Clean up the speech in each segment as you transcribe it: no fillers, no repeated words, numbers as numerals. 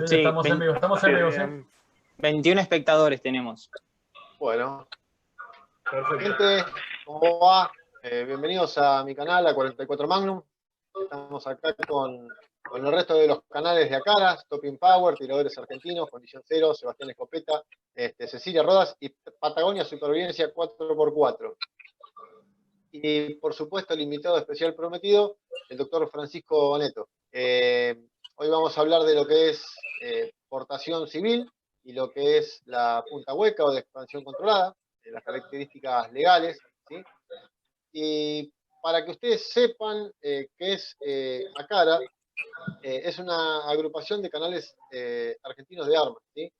Sí, Sí, estamos en vivo, estamos en vivo, sí. 21 espectadores tenemos. Bueno, Perfecto. gente, ¿cómo va? Bienvenidos a mi canal, a 44 Magnum. Estamos acá con el resto de los canales de Acara, Topping Power, Tiradores Argentinos, Condición Cero, Sebastián Escopeta, Cecilia Rodas y Patagonia Supervivencia 4x4. Y por supuesto el invitado especial prometido, el doctor Francisco Boneto. Hoy vamos a hablar de lo que es portación civil y lo que es la punta hueca o de expansión controlada, las características legales, ¿sí? Y para que ustedes sepan qué es Acara, es una agrupación de canales argentinos de armas, ¿sí?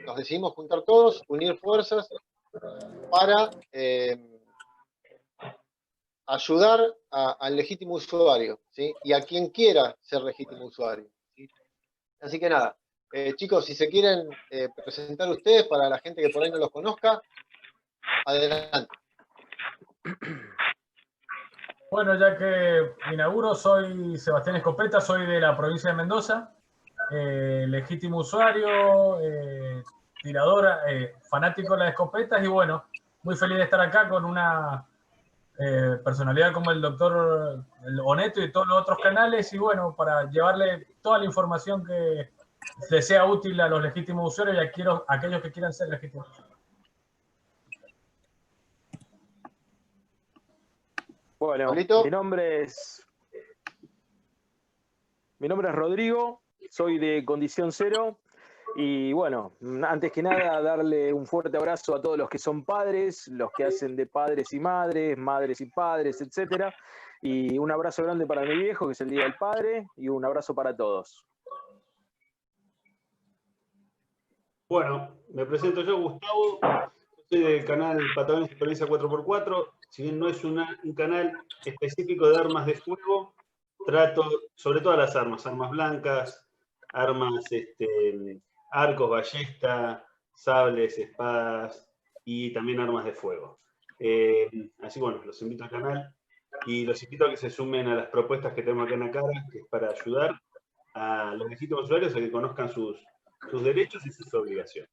Nos decidimos juntar todos, unir fuerzas para ayudar al legítimo usuario, ¿sí? Y a quien quiera ser legítimo usuario, ¿sí? Así que nada, chicos, si se quieren presentar ustedes para la gente que por ahí no los conozca, adelante. Bueno, ya que inauguro, soy Sebastián Escopeta, soy de la provincia de Mendoza, legítimo usuario, tiradora, fanático de las escopetas y bueno, muy feliz de estar acá con una personalidad como el doctor Boneto y todos los otros canales y bueno, para llevarle toda la información que les sea útil a los legítimos usuarios y a aquellos que quieran ser legítimos usuarios. Bueno, Pablito. mi nombre es Rodrigo, soy de Condición Cero y bueno, antes que nada darle un fuerte abrazo a todos los que son padres, los que hacen de padres y madres, madres y padres, etcétera, y un abrazo grande para mi viejo que es el Día del Padre y un abrazo para todos. Bueno, me presento yo, Gustavo, soy del canal Patagonia Supervivencia 4x4. Si bien no es un canal específico de armas de fuego, trato sobre todas las armas, armas blancas, armas, arcos, ballesta, sables, espadas y también armas de fuego. Así que bueno, los invito al canal y los invito a que se sumen a las propuestas que tenemos acá en Acara, que es para ayudar a los legítimos usuarios a que conozcan sus derechos y sus obligaciones.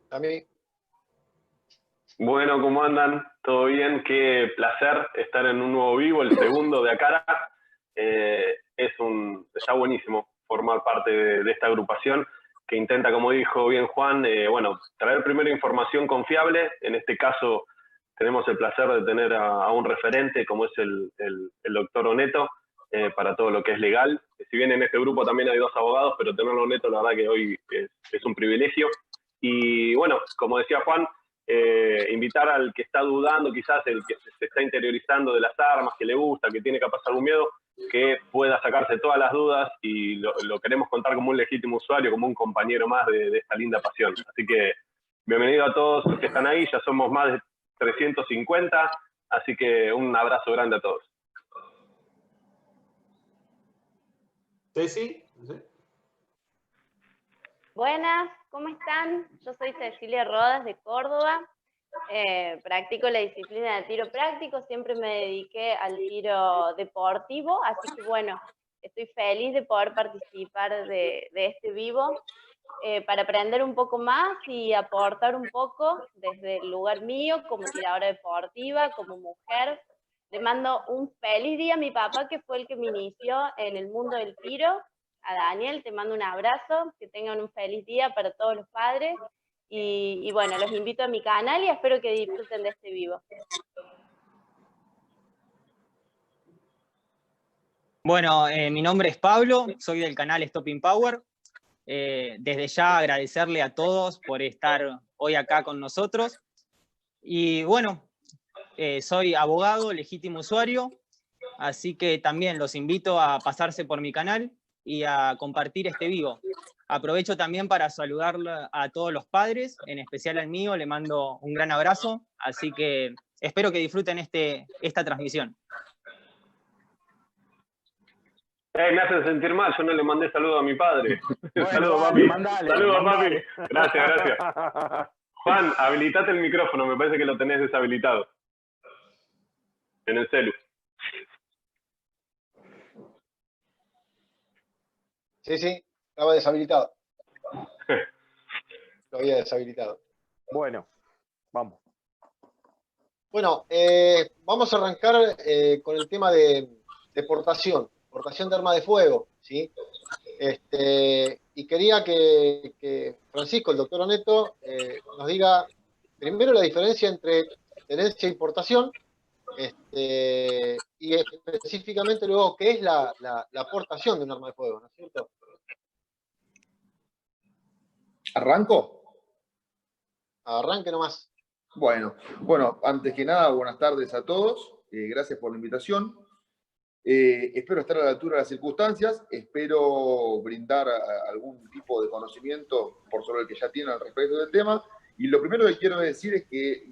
También. Bueno, ¿cómo andan? ¿Todo bien? Qué placer estar en un nuevo vivo, el segundo de Acara. Está buenísimo formar parte de esta agrupación que intenta, como dijo bien Juan, bueno, traer primero información confiable. En este caso tenemos el placer de tener a un referente como es el doctor Boneto para todo lo que es legal. Si bien en este grupo también hay 2 abogados, pero tenerlo Boneto la verdad que hoy es un privilegio. Y bueno, como decía Juan, invitar al que está dudando, quizás el que se está interiorizando de las armas, que le gusta, que tiene capaz algún miedo, que pueda sacarse todas las dudas y lo queremos contar como un legítimo usuario, como un compañero más de esta linda pasión. Así que bienvenido a todos los que están ahí, ya somos más de 350, así que un abrazo grande a todos. ¿Ceci? Buenas, ¿cómo están? Yo soy Cecilia Rodas de Córdoba, practico la disciplina de tiro práctico, siempre me dediqué al tiro deportivo, así que bueno, estoy feliz de poder participar de este vivo para aprender un poco más y aportar un poco desde el lugar mío como tiradora deportiva, como mujer. Le mando un feliz día a mi papá, que fue el que me inició en el mundo del tiro. A Daniel, te mando un abrazo, que tengan un feliz día para todos los padres. Y bueno, los invito a mi canal y espero que disfruten de este vivo. Bueno, mi nombre es Pablo, soy del canal Stopping Power. Desde ya agradecerle a todos por estar hoy acá con nosotros. Y bueno, soy abogado, legítimo usuario, así que también los invito a pasarse por mi canal y a compartir este vivo. Aprovecho también para saludar a todos los padres, en especial al mío, le mando un gran abrazo, así que espero que disfruten esta transmisión. Me hacen sentir mal, yo no le mandé saludo a mi padre. Bueno, Saludos, dale, papi. mandale, Saludos, mandale. papi. Gracias. Juan, habilitate el micrófono, me parece que lo tenés deshabilitado. en el celu. Sí, sí, estaba deshabilitado. Lo había deshabilitado. Bueno, vamos. Bueno, vamos a arrancar con el tema de portación de arma de fuego, ¿sí? Y quería que Francisco, el doctor Oneto, nos diga primero la diferencia entre tenencia e importación, y específicamente luego qué es la aportación de un arma de fuego, ¿no es cierto? ¿Arranco? Arranque nomás. Bueno, antes que nada, buenas tardes a todos. Gracias por la invitación. Espero estar a la altura de las circunstancias. Espero brindar algún tipo de conocimiento por sobre el que ya tienen al respecto del tema. Y lo primero que quiero decir es que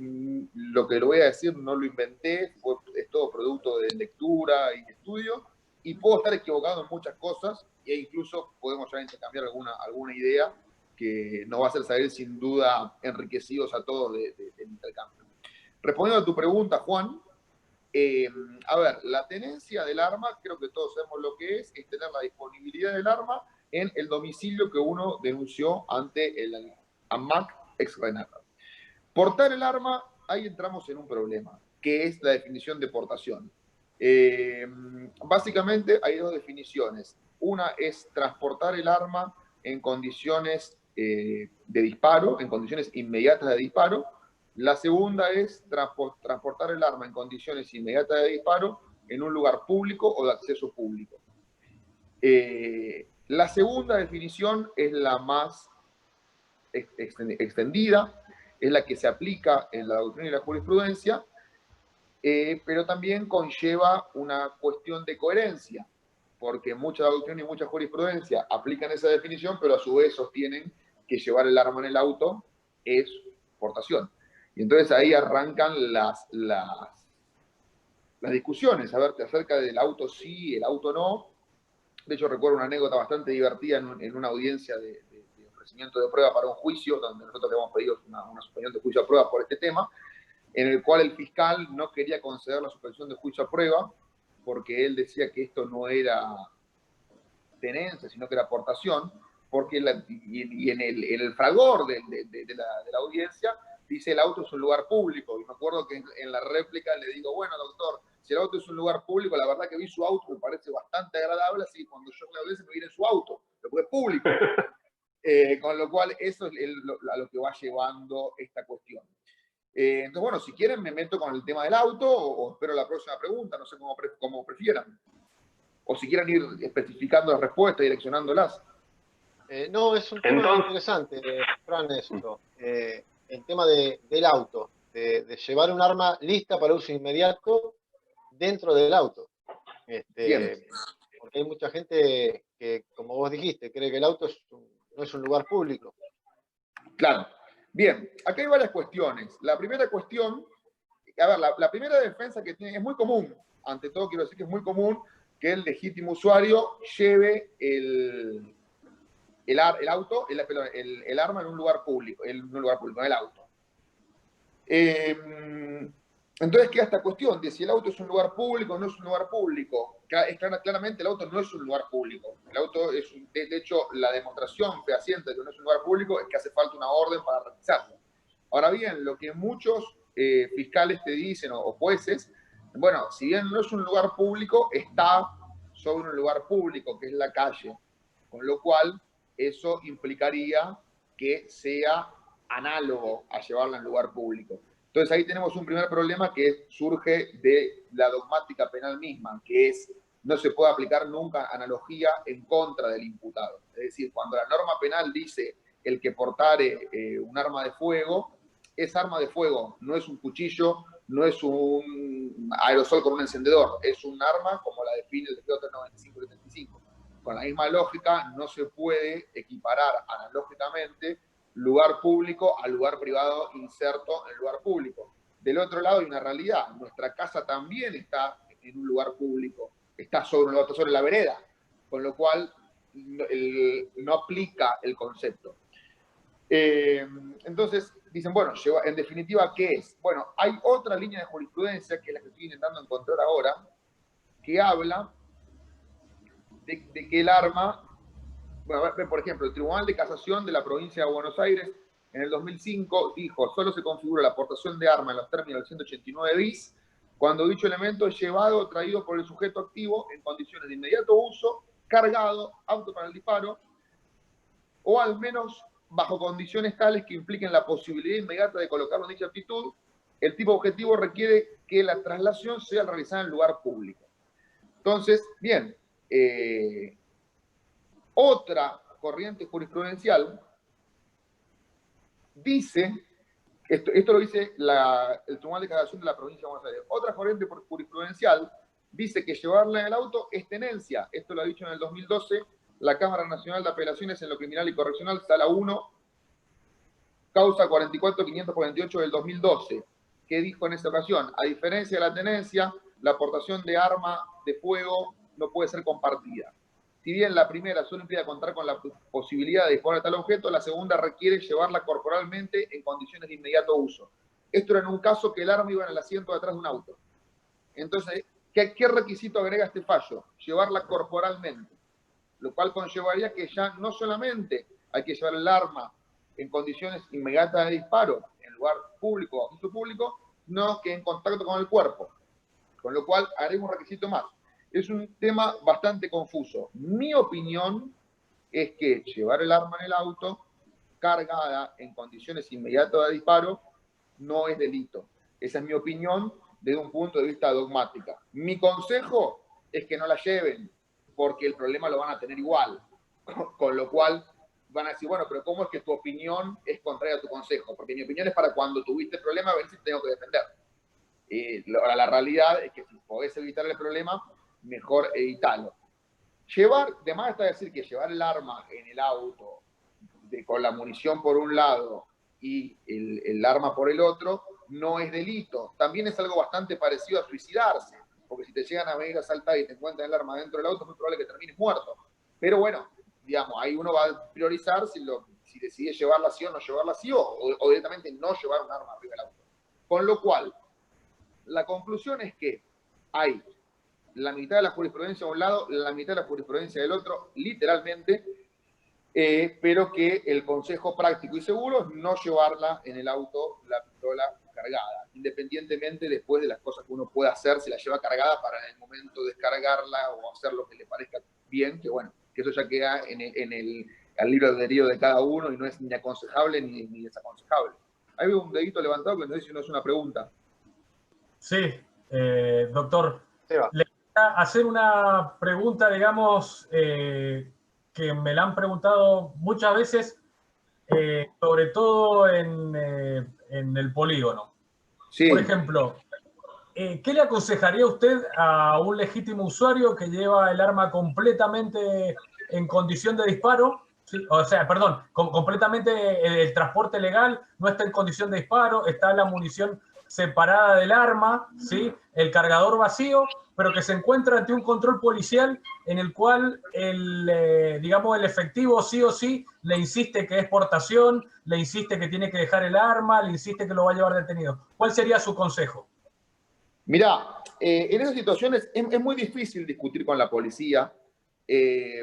lo que lo voy a decir no lo inventé, es todo producto de lectura y estudio. Y puedo estar equivocado en muchas cosas e incluso podemos ya intercambiar alguna idea que nos va a hacer salir sin duda enriquecidos a todos del intercambio. Respondiendo a tu pregunta, Juan, a ver, la tenencia del arma, creo que todos sabemos lo que es tener la disponibilidad del arma en el domicilio que uno denunció ante el AMAC ex Renata. Portar el arma, ahí entramos en un problema, que es la definición de portación. Básicamente hay dos definiciones. Una es transportar el arma en condiciones de disparo, en condiciones inmediatas de disparo. La segunda es transportar el arma en condiciones inmediatas de disparo en un lugar público o de acceso público. La segunda definición es la más extendida, es la que se aplica en la doctrina y la jurisprudencia, pero también conlleva una cuestión de coherencia, porque mucha doctrina y mucha jurisprudencia aplican esa definición, pero a su vez sostienen que llevar el arma en el auto es portación. Y entonces ahí arrancan las discusiones acerca del auto sí, el auto no. De hecho, recuerdo una anécdota bastante divertida en una audiencia de ofrecimiento de prueba para un juicio, donde nosotros le hemos pedido una suspensión de juicio a prueba por este tema, en el cual el fiscal no quería conceder la suspensión de juicio a prueba, porque él decía que esto no era tenencia, sino que era aportación, porque en el fragor de la audiencia dice el auto es un lugar público. Y me acuerdo que en la réplica le digo, bueno, doctor, si el auto es un lugar público, la verdad que vi su auto, me parece bastante agradable, así que cuando yo me audiencia me viene en su auto, porque es público. Con lo cual, eso es a lo que va llevando esta cuestión. Entonces, bueno, si quieren me meto con el tema del auto o espero la próxima pregunta, no sé cómo prefieran. O si quieren ir especificando las respuestas y direccionándolas. No, es un tema interesante, Fran, esto. El tema del auto, de llevar un arma lista para uso inmediato dentro del auto. Porque hay mucha gente que, como vos dijiste, cree que el auto no es un lugar público. Claro. Bien, acá hay varias cuestiones. La primera cuestión, a ver, la primera defensa que tiene, es muy común, ante todo quiero decir que es muy común que el legítimo usuario lleve el arma en un lugar público, en el auto. Entonces queda esta cuestión de si el auto es un lugar público o no es un lugar público. Claramente el auto no es un lugar público. El auto es, de hecho, la demostración fehaciente de que no es un lugar público es que hace falta una orden para realizarlo. Ahora bien, lo que muchos fiscales te dicen o jueces, bueno, si bien no es un lugar público, está sobre un lugar público, que es la calle. Con lo cual, eso implicaría que sea análogo a llevarla en lugar público. Entonces ahí tenemos un primer problema que surge de la dogmática penal misma, que es no se puede aplicar nunca analogía en contra del imputado. Es decir, cuando la norma penal dice el que portare un arma de fuego, es arma de fuego, no es un cuchillo, no es un aerosol con un encendedor, es un arma como la define el decreto 95-75. Con la misma lógica, no se puede equiparar analógicamente lugar público al lugar privado inserto en el lugar público. Del otro lado hay una realidad. Nuestra casa también está en un lugar público, está sobre la vereda, con lo cual no aplica el concepto. Entonces, dicen, bueno, en definitiva, ¿qué es? Bueno, hay otra línea de jurisprudencia, que es la que estoy intentando encontrar ahora, que habla de que el arma, bueno, por ejemplo, el Tribunal de Casación de la Provincia de Buenos Aires en el 2005 dijo, solo se configura la aportación de arma en los términos del 189 bis cuando dicho elemento es llevado o traído por el sujeto activo en condiciones de inmediato uso, cargado, apto para el disparo, o al menos bajo condiciones tales que impliquen la posibilidad inmediata de colocarlo en dicha actitud. El tipo objetivo requiere que la traslación sea realizada en lugar público. Entonces, bien, otra corriente jurisprudencial dice, esto lo dice el Tribunal de Casación de la Provincia de Buenos Aires, otra corriente jurisprudencial dice que llevarla en el auto es tenencia. Esto lo ha dicho en el 2012 la Cámara Nacional de Apelaciones en lo Criminal y Correccional, Sala 1, causa 44548 del 2012. ¿Qué dijo en esta ocasión? A diferencia de la tenencia, la aportación de arma de fuego no puede ser compartida. Si bien la primera solo impide contar con la posibilidad de disponer de tal objeto, la segunda requiere llevarla corporalmente en condiciones de inmediato uso. Esto era en un caso que el arma iba en el asiento de atrás de un auto. Entonces, ¿qué requisito agrega este fallo? Llevarla corporalmente, lo cual conllevaría que ya no solamente hay que llevar el arma en condiciones inmediatas de disparo, en lugar público o uso público, no que en contacto con el cuerpo. Con lo cual, agrega un requisito más. Es un tema bastante confuso. Mi opinión es que llevar el arma en el auto, cargada en condiciones inmediatas de disparo, no es delito. Esa es mi opinión desde un punto de vista dogmática. Mi consejo es que no la lleven, porque el problema lo van a tener igual. Con lo cual van a decir, bueno, pero ¿cómo es que tu opinión es contraria a tu consejo? Porque mi opinión es para cuando tuviste el problema, a ver si tengo que defender. Ahora, la realidad es que si podés evitar el problema, mejor evitarlo. De más está decir que llevar el arma en el auto, con la munición por un lado y el arma por el otro, no es delito. También es algo bastante parecido a suicidarse, porque si te llegan a venir a asaltar y te encuentran el arma dentro del auto, es muy probable que termines muerto. Pero bueno, digamos, ahí uno va a priorizar si decide llevarla así o no llevarla así, o directamente no llevar un arma arriba del auto. Con lo cual, la conclusión es que hay la mitad de la jurisprudencia de un lado, la mitad de la jurisprudencia del otro, literalmente, pero que el consejo práctico y seguro es no llevarla en el auto, la pistola cargada, independientemente después de las cosas que uno pueda hacer, si la lleva cargada para en el momento descargarla o hacer lo que le parezca bien, que bueno, que eso ya queda en el libre albedrío de cada uno y no es ni aconsejable ni desaconsejable. Hay un dedito levantado que no sé si no es una pregunta. Sí, doctor. Le voy a hacer una pregunta, digamos, que me la han preguntado muchas veces, sobre todo en el polígono. Sí. Por ejemplo, ¿qué le aconsejaría usted a un legítimo usuario que lleva el arma completamente en condición de disparo? ¿Sí? O sea, perdón, completamente el transporte legal no está en condición de disparo, está la munición separada del arma, ¿sí? El cargador vacío, pero que se encuentra ante un control policial en el cual digamos, el efectivo sí o sí le insiste que es portación, le insiste que tiene que dejar el arma, le insiste que lo va a llevar detenido. ¿Cuál sería su consejo? Mirá, en esas situaciones es muy difícil discutir con la policía,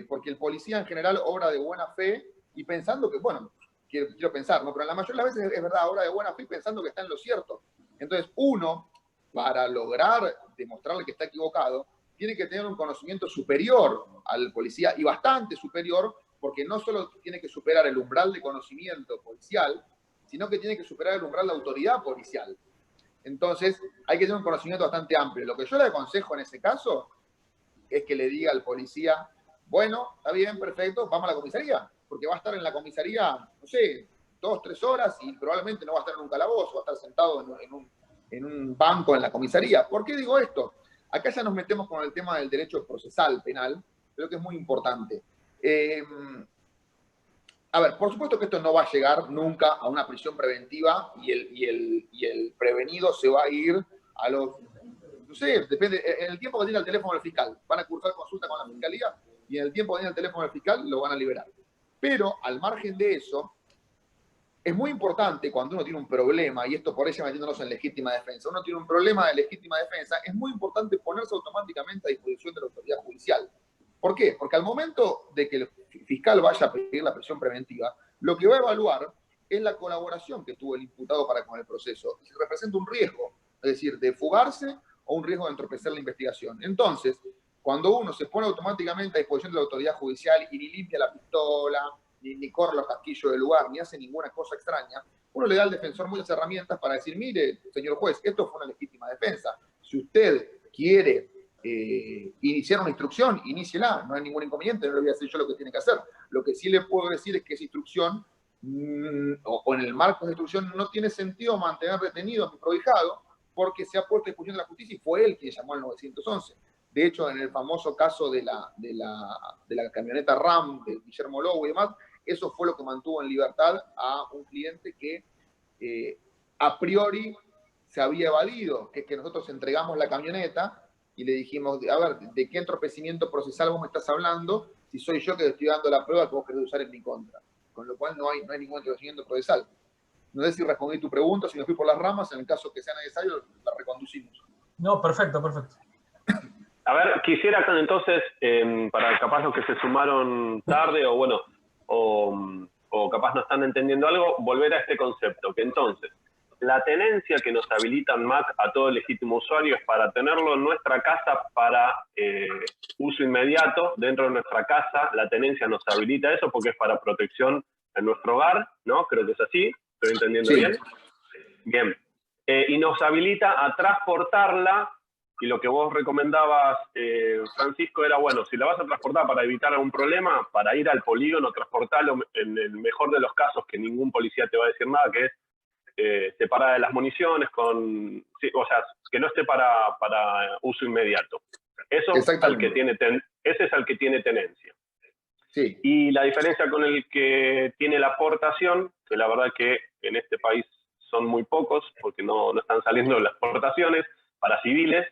porque el policía en general obra de buena fe y pensando que, bueno, quiero pensar, ¿no? Pero la mayoría de las veces es verdad, obra de buena fe y pensando que está en lo cierto. Entonces, uno, para lograr demostrarle que está equivocado, tiene que tener un conocimiento superior al policía y bastante superior, porque no solo tiene que superar el umbral de conocimiento policial, sino que tiene que superar el umbral de autoridad policial. Entonces, hay que tener un conocimiento bastante amplio. Lo que yo le aconsejo en ese caso es que le diga al policía, bueno, está bien, perfecto, vamos a la comisaría, porque va a estar en la comisaría, no sé, 2 o 3 horas y probablemente no va a estar en un calabozo, va a estar sentado en un banco en la comisaría. ¿Por qué digo esto? Acá ya nos metemos con el tema del derecho procesal penal, creo que es muy importante. A ver, por supuesto que esto no va a llegar nunca a una prisión preventiva y el prevenido se va a ir a los, no sé, depende, en el tiempo que tiene el teléfono del fiscal. Van a cursar consulta con la fiscalía y en el tiempo que tiene el teléfono del fiscal lo van a liberar. Pero al margen de eso, es muy importante cuando uno tiene un problema, y esto por eso metiéndonos en legítima defensa, uno tiene un problema de legítima defensa, es muy importante ponerse automáticamente a disposición de la autoridad judicial. ¿Por qué? Porque al momento de que el fiscal vaya a pedir la prisión preventiva, lo que va a evaluar es la colaboración que tuvo el imputado para con el proceso. Si representa un riesgo, es decir, de fugarse o un riesgo de entorpecer la investigación. Entonces, cuando uno se pone automáticamente a disposición de la autoridad judicial y ni limpia la pistola, ni corre los casquillos del lugar, ni hace ninguna cosa extraña, uno le da al defensor muchas herramientas para decir, mire, señor juez, esto fue una legítima defensa. Si usted quiere iniciar una instrucción, iníciela, no hay ningún inconveniente, no le voy a decir yo lo que tiene que hacer. Lo que sí le puedo decir es que esa instrucción, o en el marco de instrucción, no tiene sentido mantener retenido a mi prohijado, porque se ha puesto a disposición de la justicia y fue él quien llamó al 911. De hecho, en el famoso caso de la camioneta RAM de Guillermo Lobo y demás, eso fue lo que mantuvo en libertad a un cliente que a priori se había evadido, que es que nosotros entregamos la camioneta y le dijimos, a ver, ¿de qué entorpecimiento procesal vos me estás hablando? Si soy yo que estoy dando la prueba que vos querés usar en mi contra. Con lo cual no hay ningún entorpecimiento procesal. No sé si respondí tu pregunta, si me fui por las ramas, en el caso que sea necesario, la reconducimos. No, perfecto, perfecto. A ver, quisiera entonces, para capaz los que se sumaron tarde o bueno, o capaz no están entendiendo algo, volver a este concepto, que entonces, la tenencia que nos habilita MAC a todo legítimo usuario es para tenerlo en nuestra casa para uso inmediato, dentro de nuestra casa, la tenencia nos habilita eso porque es para protección en nuestro hogar, ¿no? Creo que es así, ¿estoy entendiendo bien? Bien. Y nos habilita a transportarla. Y lo que vos recomendabas, Francisco, era, bueno, si la vas a transportar para evitar algún problema, para ir al polígono, transportarlo en el mejor de los casos, que ningún policía te va a decir nada, que es separada de las municiones, sí, o sea, que no esté para uso inmediato. Eso es al que ese es al que tiene tenencia. Sí. Y la diferencia con el que tiene la aportación, que la verdad que en este país son muy pocos, porque no están saliendo las aportaciones para civiles,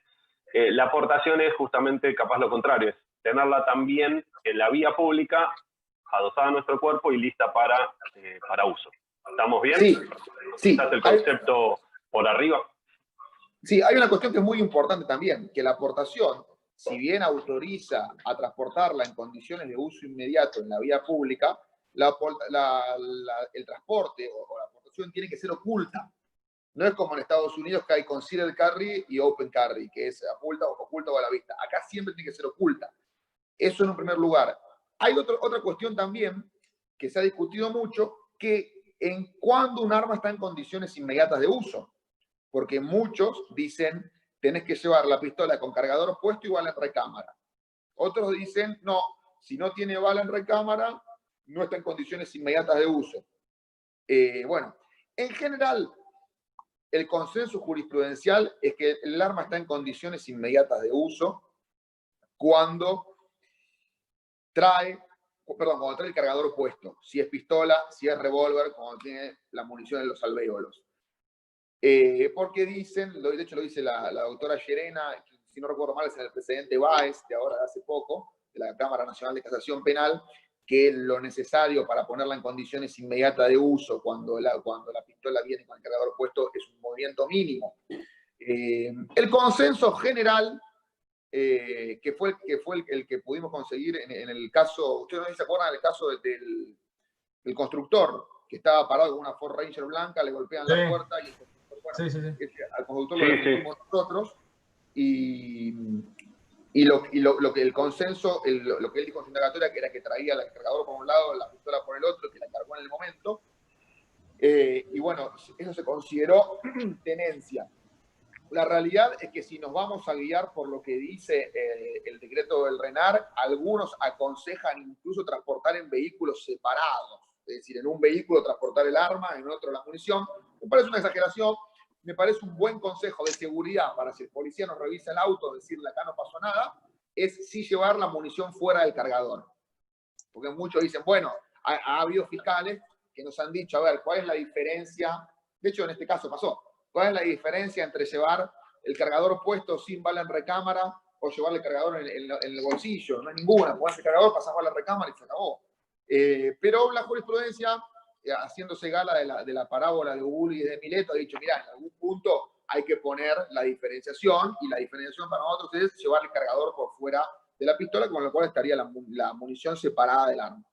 la aportación es justamente capaz lo contrario, es tenerla también en la vía pública, adosada a nuestro cuerpo y lista para uso. ¿Estamos bien? Sí, sí. ¿Estás el concepto por arriba? Sí, hay una cuestión que es muy importante también, que la aportación, si bien autoriza a transportarla en condiciones de uso inmediato en la vía pública, el transporte o la aportación tiene que ser oculta. No es como en Estados Unidos que hay concealed carry y open carry, que es oculta o a la vista. Acá siempre tiene que ser oculta. Eso en un primer lugar. Hay otra cuestión también que se ha discutido mucho, que en cuando un arma está en condiciones inmediatas de uso. Porque muchos dicen, tenés que llevar la pistola con cargador puesto y bala en recámara. Otros dicen, no, si no tiene bala en recámara, no está en condiciones inmediatas de uso. Bueno, en general, el consenso jurisprudencial es que el arma está en condiciones inmediatas de uso cuando trae el cargador puesto. Si es pistola, si es revólver, cuando tiene la munición en los alvéolos. Porque dicen, de hecho lo dice la doctora Llerena, si no recuerdo mal es el presidente Báez, de ahora de hace poco, de la Cámara Nacional de Casación Penal, que lo necesario para ponerla en condiciones inmediatas de uso cuando la pistola viene con el cargador puesto es un movimiento mínimo. El consenso general, que fue el que pudimos conseguir en el caso, ustedes no se acuerdan del caso del constructor, que estaba parado con una Ford Ranger blanca, le golpean la puerta y el constructor, bueno, al constructor lo defendimos nosotros y lo que el consenso, lo que él dijo en su indagatoria, que era que traía el cargador por un lado, la pistola por el otro, que la cargó en el momento. Y bueno, eso se consideró tenencia. La realidad es que si nos vamos a guiar por lo que dice el decreto del RENAR, algunos aconsejan incluso transportar en vehículos separados. Es decir, en un vehículo transportar el arma, en otro la munición. Me parece una exageración. Me parece un buen consejo de seguridad para si el policía nos revisa el auto, decirle acá no pasó nada, es sí llevar la munición fuera del cargador. Porque muchos dicen, bueno, ha habido fiscales que nos han dicho, a ver, ¿cuál es la diferencia? De hecho, en este caso pasó. ¿Cuál es la diferencia entre llevar el cargador puesto sin bala en recámara o llevar el cargador en el bolsillo? No hay ninguna. Pones el cargador, pasás bala en recámara y se acabó. Pero la jurisprudencia haciéndose gala de la parábola de Uli y de Mileto, ha dicho, mirá, en algún punto hay que poner la diferenciación, y la diferenciación para nosotros es llevar el cargador por fuera de la pistola, con lo cual estaría la munición separada del arma.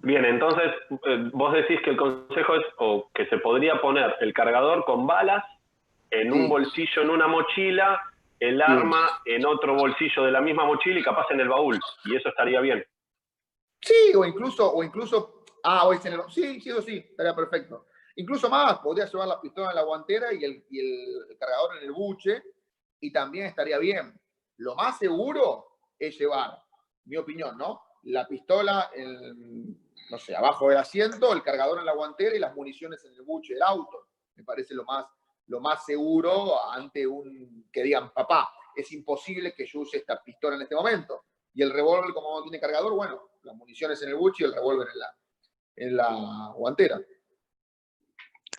Bien, entonces vos decís que el consejo es o que se podría poner el cargador con balas en un bolsillo, en una mochila, el arma en otro bolsillo de la misma mochila y capaz en el baúl, y eso estaría bien. Sí, o incluso, sí, eso sí, estaría perfecto. Incluso más, podría llevar la pistola en la guantera y el cargador en el buche, y también estaría bien. Lo más seguro es llevar, mi opinión, ¿no? La pistola, no sé, abajo del asiento, el cargador en la guantera y las municiones en el buche del auto. Me parece lo más seguro ante que digan, papá, es imposible que yo use esta pistola en este momento. Y el revólver, como no tiene cargador, bueno, las municiones en el buche y el revólver en la guantera.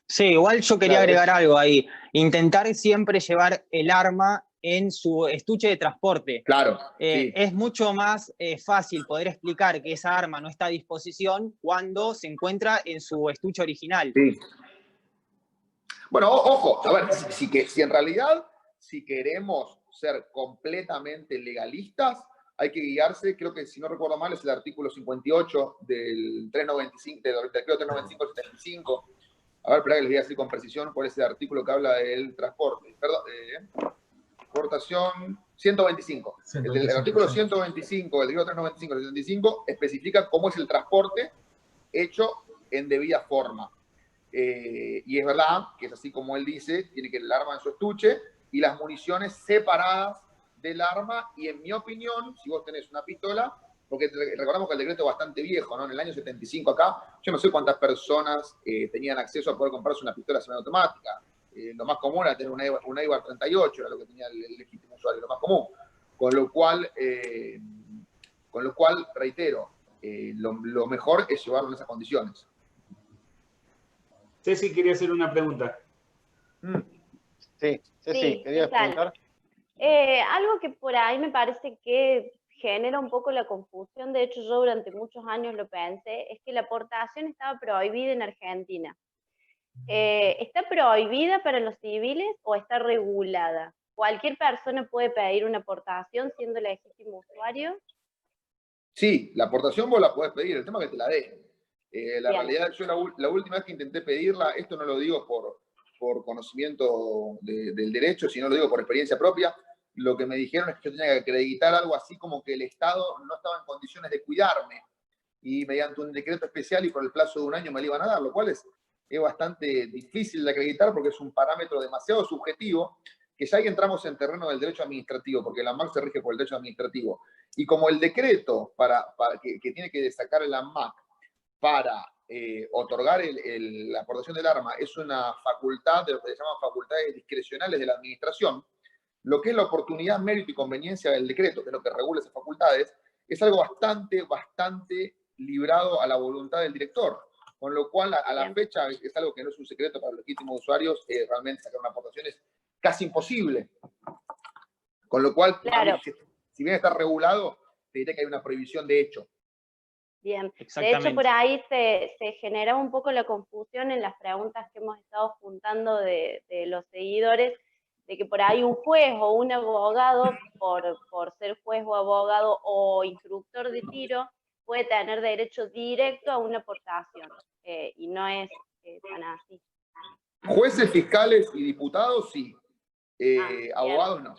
Sí, igual yo quería agregar algo ahí. Intentar siempre llevar el arma en su estuche de transporte. Claro. Sí. Es mucho más fácil poder explicar que esa arma no está a disposición cuando se encuentra en su estuche original. Sí. Bueno, ojo, a ver, si en realidad, si queremos ser completamente legalistas, hay que guiarse, creo que si no recuerdo mal, es el artículo 58 del 395, del decreto 395-75. A ver, espera que les voy a decir con precisión cuál es el artículo que habla del transporte. Perdón, exportación 125. El artículo 125 del decreto 395-75 especifica cómo es el transporte hecho en debida forma. Y es verdad que es así como él dice, tiene que el arma en su estuche y las municiones separadas del arma, y en mi opinión, si vos tenés una pistola, porque recordamos que el decreto es bastante viejo, ¿no? En el año 75 acá, yo no sé cuántas personas tenían acceso a poder comprarse una pistola semiautomática. Lo más común era tener una Eibar 38, era lo que tenía el legítimo usuario, lo más común. Con lo cual reitero, lo mejor es llevarlo en esas condiciones. Ceci quería hacer una pregunta. Sí, Ceci, ¿querías preguntar? Algo que por ahí me parece que genera un poco la confusión, de hecho yo durante muchos años lo pensé, es que la aportación estaba prohibida en Argentina. ¿Está prohibida para los civiles o está regulada? ¿Cualquier persona puede pedir una aportación siendo legítimo usuario? Sí, la aportación vos la podés pedir, el tema es que te la den. La realidad, yo la última vez que intenté pedirla, esto no lo digo por conocimiento del derecho, sino lo digo por experiencia propia, lo que me dijeron es que yo tenía que acreditar algo así como que el Estado no estaba en condiciones de cuidarme, y mediante un decreto especial y por el plazo de un año me lo iban a dar, lo cual es bastante difícil de acreditar porque es un parámetro demasiado subjetivo, que ya ahí entramos en terreno del derecho administrativo, porque la ANMAC se rige por el derecho administrativo. Y como el decreto que tiene que destacar el ANMAC para otorgar la aportación del arma es una facultad de lo que se llaman facultades discrecionales de la administración, lo que es la oportunidad, mérito y conveniencia del decreto, que es lo que regula esas facultades, es algo bastante librado a la voluntad del director. Con lo cual, a la fecha, es algo que no es un secreto para los legítimos usuarios, realmente sacar una aportación es casi imposible. Con lo cual, claro, si bien está regulado, te diré que hay una prohibición de hecho. Bien, de hecho por ahí se genera un poco la confusión en las preguntas que hemos estado juntando de los seguidores, de que por ahí un juez o un abogado, por ser juez o abogado o instructor de tiro, puede tener derecho directo a una aportación, y no es tan así. Jueces, fiscales y diputados, sí. Abogados no.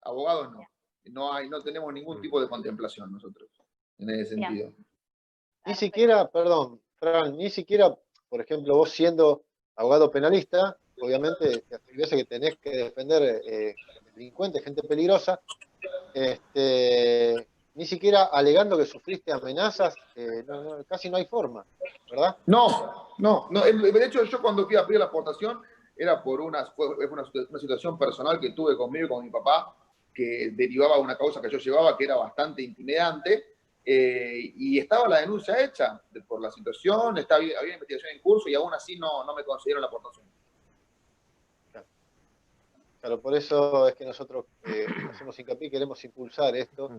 Abogados no. No tenemos ningún tipo de contemplación nosotros, en ese sentido. Ni siquiera, perdón, Fran, ni siquiera, por ejemplo, vos siendo abogado penalista, obviamente te asegurás que tenés que defender delincuentes, gente peligrosa, ni siquiera alegando que sufriste amenazas, casi no hay forma, ¿verdad? No. De hecho, yo cuando fui a pedir la aportación, era por una situación personal que tuve conmigo y con mi papá, que derivaba de una causa que yo llevaba que era bastante intimidante, y estaba la denuncia hecha por la situación, había investigación en curso y aún así no me concedieron la aportación. Claro, por eso es que nosotros hacemos hincapié y queremos impulsar esto,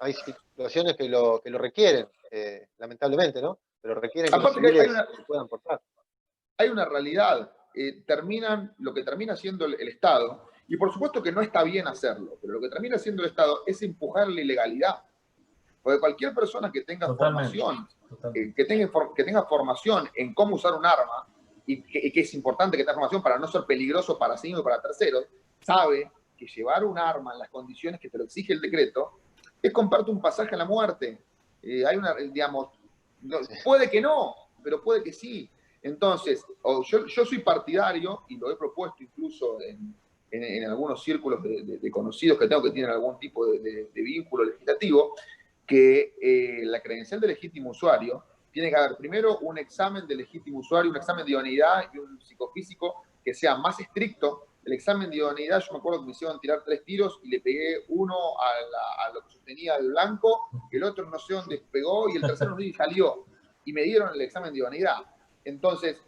hay situaciones que lo requieren, lamentablemente, ¿no? Pero requieren que los Aparte que civiles puedan portar. hay una realidad, lo que termina siendo el Estado, y por supuesto que no está bien hacerlo, pero lo que termina siendo el Estado es empujar la ilegalidad. Porque cualquier persona que tenga formación, que tenga formación en cómo usar un arma, y que es importante que tenga formación para no ser peligroso para sí mismo y para terceros, sabe que llevar un arma en las condiciones que te lo exige el decreto es comprarte un pasaje a la muerte. Hay una, digamos, puede que no, pero puede que sí. Entonces, yo soy partidario, y lo he propuesto incluso en algunos círculos de conocidos que tengo que tienen algún tipo de vínculo legislativo, que la credencial de legítimo usuario tiene que haber primero un examen de legítimo usuario, un examen de idoneidad y un psicofísico que sea más estricto. El examen de idoneidad, yo me acuerdo que me hicieron tirar 3 tiros y le pegué uno a lo que sostenía el blanco, el otro no sé dónde pegó y el tercero no sé si salió. Y me dieron el examen de idoneidad. Entonces,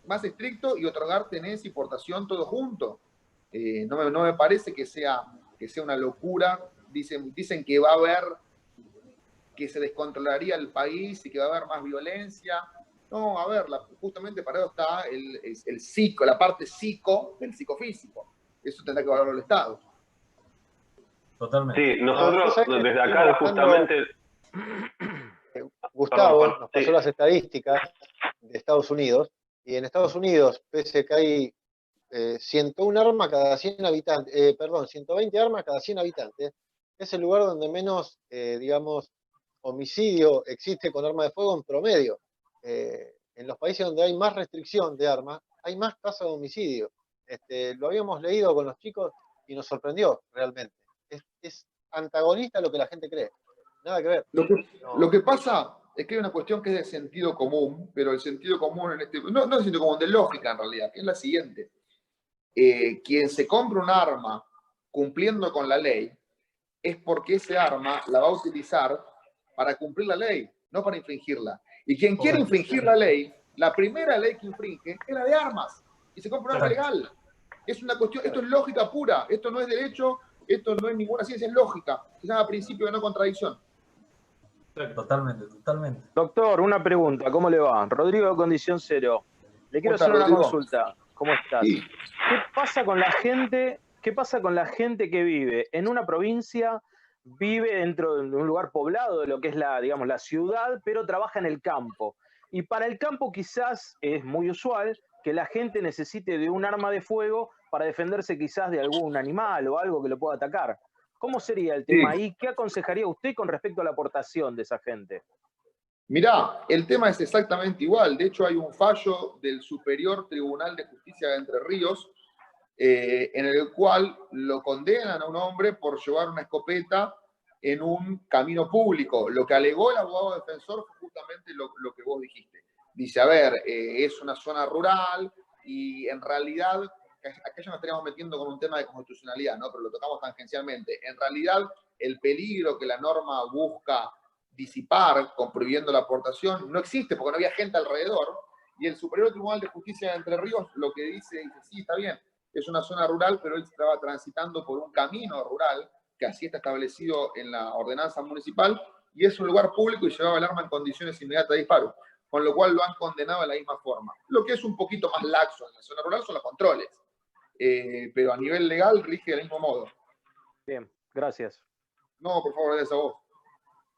más estricto y otorgar tenés y portación todo junto. No me parece que sea una locura. Dicen que va a haber, que se descontrolaría el país y que va a haber más violencia. No, a ver, justamente para eso está la parte psico del psicofísico. Eso tendrá que valorarlo el Estado. Totalmente. Sí, nosotros desde acá justamente... Gustavo nos pasó las estadísticas de Estados Unidos, y en Estados Unidos, pese a que hay 101 armas cada 100 habitantes, 120 armas cada 100 habitantes, es el lugar donde menos, digamos, homicidio existe con arma de fuego en promedio. En los países donde hay más restricción de armas, hay más tasa de homicidio. Lo habíamos leído con los chicos y nos sorprendió realmente. Es antagonista a lo que la gente cree. Nada que ver. Lo que pasa es que hay una cuestión que es de sentido común, pero el sentido común no es sentido común, de lógica en realidad, que es la siguiente. Quien se compra un arma cumpliendo con la ley es porque ese arma la va a utilizar para cumplir la ley, no para infringirla. Y quien quiere infringir la ley, la primera ley que infringe es la de armas, y se compra un arma legal. Es una cuestión, esto es lógica pura, esto no es derecho, esto no es ninguna ciencia, es lógica. Se llama principio de no contradicción. Totalmente. Doctor, una pregunta, ¿cómo le va? Rodrigo de Condición Cero. Le quiero hacer una consulta. ¿Cómo estás? Sí. ¿Qué pasa con la gente que vive en una provincia, vive dentro de un lugar poblado de lo que es la ciudad, pero trabaja en el campo? Y para el campo quizás es muy usual que la gente necesite de un arma de fuego para defenderse quizás de algún animal o algo que lo pueda atacar. ¿Cómo sería el tema ahí? ¿Qué aconsejaría usted con respecto a la aportación de esa gente? Mirá, el tema es exactamente igual. De hecho, hay un fallo del Superior Tribunal de Justicia de Entre Ríos en el cual lo condenan a un hombre por llevar una escopeta en un camino público. Lo que alegó el abogado defensor fue justamente lo que vos dijiste. Dice, a ver, es una zona rural y en realidad, acá ya nos estaríamos metiendo con un tema de constitucionalidad, ¿no? Pero lo tocamos tangencialmente. En realidad, el peligro que la norma busca disipar, prohibiendo la aportación, no existe porque no había gente alrededor, y el Superior Tribunal de Justicia de Entre Ríos lo que dice, sí, está bien, es una zona rural, pero él estaba transitando por un camino rural, que así está establecido en la ordenanza municipal, y es un lugar público y llevaba el arma en condiciones inmediatas de disparo, con lo cual lo han condenado de la misma forma. Lo que es un poquito más laxo en la zona rural son los controles, pero a nivel legal rige del mismo modo. Bien, gracias. No, por favor, gracias a vos.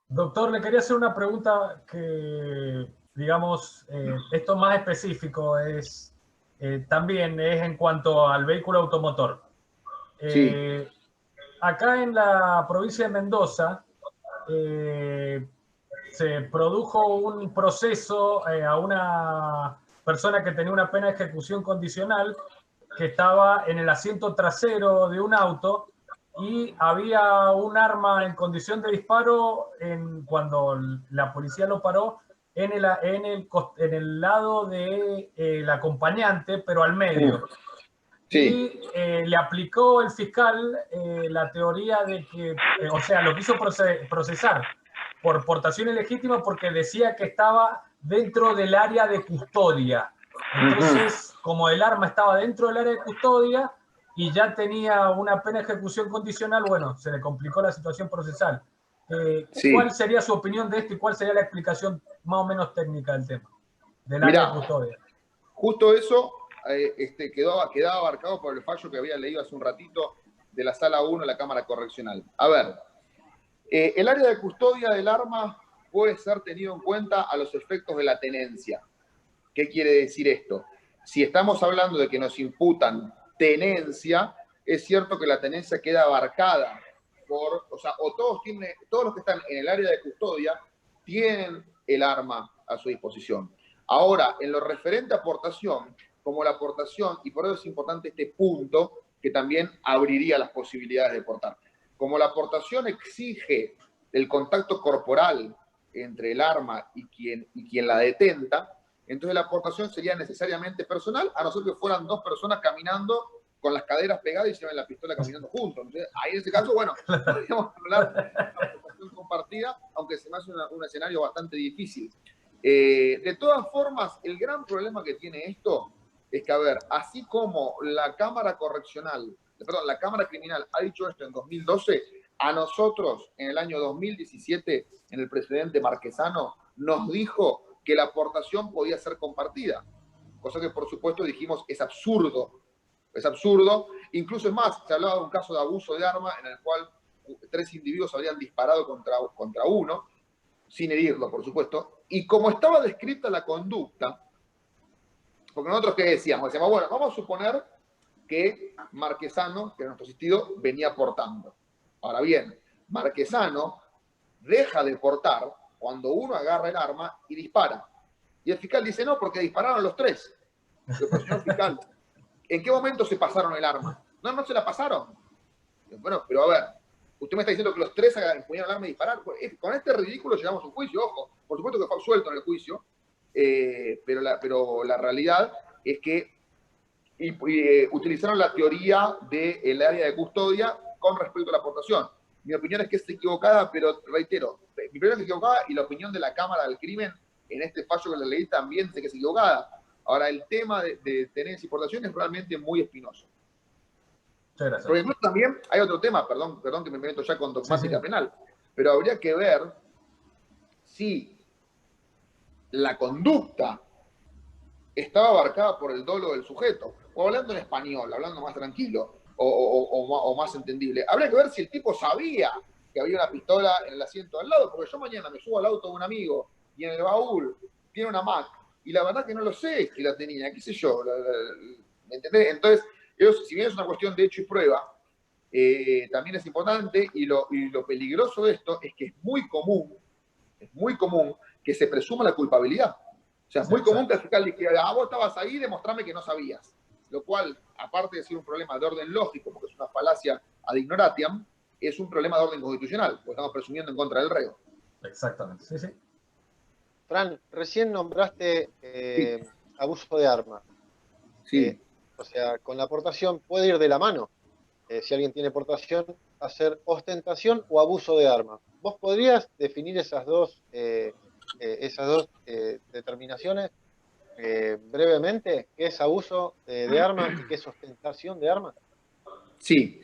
Doctor, le quería hacer una pregunta que, digamos, esto más específico es, también es en cuanto al vehículo automotor. Sí. Acá en la provincia de Mendoza se produjo un proceso a una persona que tenía una pena de ejecución condicional que estaba en el asiento trasero de un auto y había un arma en condición de disparo cuando la policía lo paró en el lado del acompañante, pero al medio. Sí. Y le aplicó el fiscal la teoría de que, o sea, lo quiso procesar por portación ilegítima porque decía que estaba dentro del área de custodia. Entonces, como el arma estaba dentro del área de custodia, y ya tenía una pena de ejecución condicional, bueno, se le complicó la situación procesal. Sí. ¿Cuál sería su opinión de esto y cuál sería la explicación más o menos técnica del tema, del área de custodia? Justo eso quedaba abarcado por el fallo que había leído hace un ratito de la Sala 1 de la Cámara Correccional. A ver, el área de custodia del arma puede ser tenido en cuenta a los efectos de la tenencia. ¿Qué quiere decir esto? Si estamos hablando de que nos imputan tenencia, es cierto que la tenencia queda abarcada por, o sea, o todos los que están en el área de custodia tienen el arma a su disposición. Ahora, en lo referente a aportación, como la aportación, y por eso es importante este punto, que también abriría las posibilidades de portar. Como la aportación exige el contacto corporal entre el arma y quien la detenta, entonces la aportación sería necesariamente personal, a no ser que fueran dos personas caminando con las caderas pegadas y lleven la pistola caminando juntos. Entonces, ahí en ese caso, bueno, podríamos hablar de una aportación compartida, aunque se me hace un escenario bastante difícil. De todas formas, el gran problema que tiene esto es que, a ver, así como la Cámara la Cámara Criminal ha dicho esto en 2012, a nosotros en el año 2017, en el presidente Marquesano, nos dijo que la aportación podía ser compartida, cosa que por supuesto dijimos es absurdo, incluso es más, se hablaba de un caso de abuso de arma en el cual 3 individuos habrían disparado contra uno, sin herirlo por supuesto, y como estaba descrita la conducta, porque nosotros ¿qué decíamos? Decíamos, bueno, vamos a suponer que Marquesano, que era nuestro asistido, venía portando. Ahora bien, Marquesano deja de portar cuando uno agarra el arma y dispara. Y el fiscal dice, no, porque dispararon los 3. Pero, señor fiscal, ¿en qué momento se pasaron el arma? No se la pasaron. Bueno, pero a ver, usted me está diciendo que los 3 empuñaron el arma y dispararon. Con este ridículo llegamos a un juicio, ojo. Por supuesto que fue absuelto en el juicio, pero la realidad es que utilizaron la teoría del área de custodia con respecto a la aportación. Mi opinión es que es equivocada, pero reitero, mi opinión es equivocada y la opinión de la Cámara del Crimen en este fallo que le leí también sé que es equivocada. Ahora, el tema de tenencia y importación es realmente muy espinoso. Muchas gracias. Pero incluso también hay otro tema, perdón que me meto ya con dogmática penal, pero habría que ver si la conducta estaba abarcada por el dolo del sujeto, o hablando en español, hablando más tranquilo, o más entendible. Habría que ver si el tipo sabía que había una pistola en el asiento al lado, porque yo mañana me subo al auto de un amigo y en el baúl tiene una Mac, y la verdad que no lo sé que la tenía, qué sé yo, ¿me entendés? Entonces, si bien es una cuestión de hecho y prueba, también es importante, y lo peligroso de esto es que es muy común que se presuma la culpabilidad. O sea, es muy común que el fiscal diga, vos estabas ahí, demostrame que no sabías. Lo cual, aparte de ser un problema de orden lógico, porque es una falacia ad ignoratiam, es un problema de orden constitucional, porque estamos presumiendo en contra del reo. Exactamente, sí. Fran, recién nombraste abuso de arma. Sí. O sea, con la aportación puede ir de la mano. Si alguien tiene aportación, hacer ostentación o abuso de arma. ¿Vos podrías definir esas dos determinaciones brevemente? ¿Qué es abuso de arma y qué es ostentación de arma? Sí.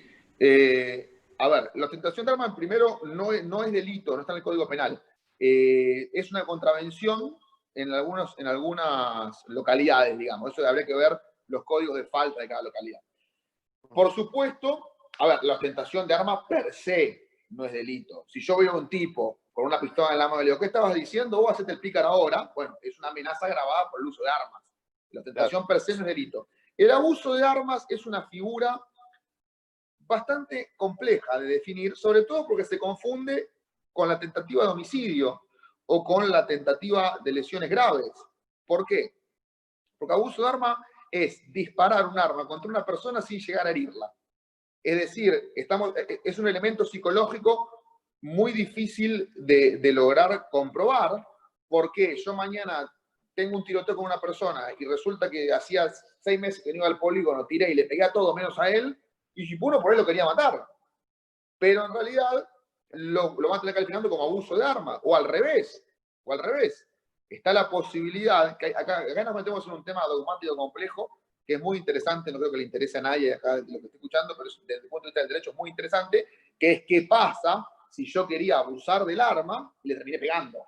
A ver, la ostentación de arma, primero, no es delito, no está en el Código Penal. Es una contravención en algunas localidades, digamos. Eso habría que ver los códigos de falta de cada localidad. Por supuesto, a ver, la ostentación de arma per se no es delito. Si yo veo a un tipo con una pistola en la mano y le digo, ¿qué estabas diciendo? Vos hacete el pícaro ahora. Bueno, es una amenaza agravada por el uso de armas. La ostentación per se no es delito. El abuso de armas es una figura bastante compleja de definir, sobre todo porque se confunde con la tentativa de homicidio o con la tentativa de lesiones graves. ¿Por qué? Porque abuso de arma es disparar un arma contra una persona sin llegar a herirla. Es decir, es un elemento psicológico muy difícil de lograr comprobar, porque yo mañana tengo un tiroteo con una persona y resulta que hacía 6 meses que no iba al polígono, tiré y le pegué a todo menos a él, y si uno por él lo quería matar. Pero en realidad lo van a tener calificando como abuso de arma, o al revés. Está la posibilidad, que acá nos metemos en un tema dogmático complejo, que es muy interesante, no creo que le interese a nadie acá de lo que estoy escuchando, pero desde el punto de vista del derecho es muy interesante, que es qué pasa si yo quería abusar del arma y le terminé pegando.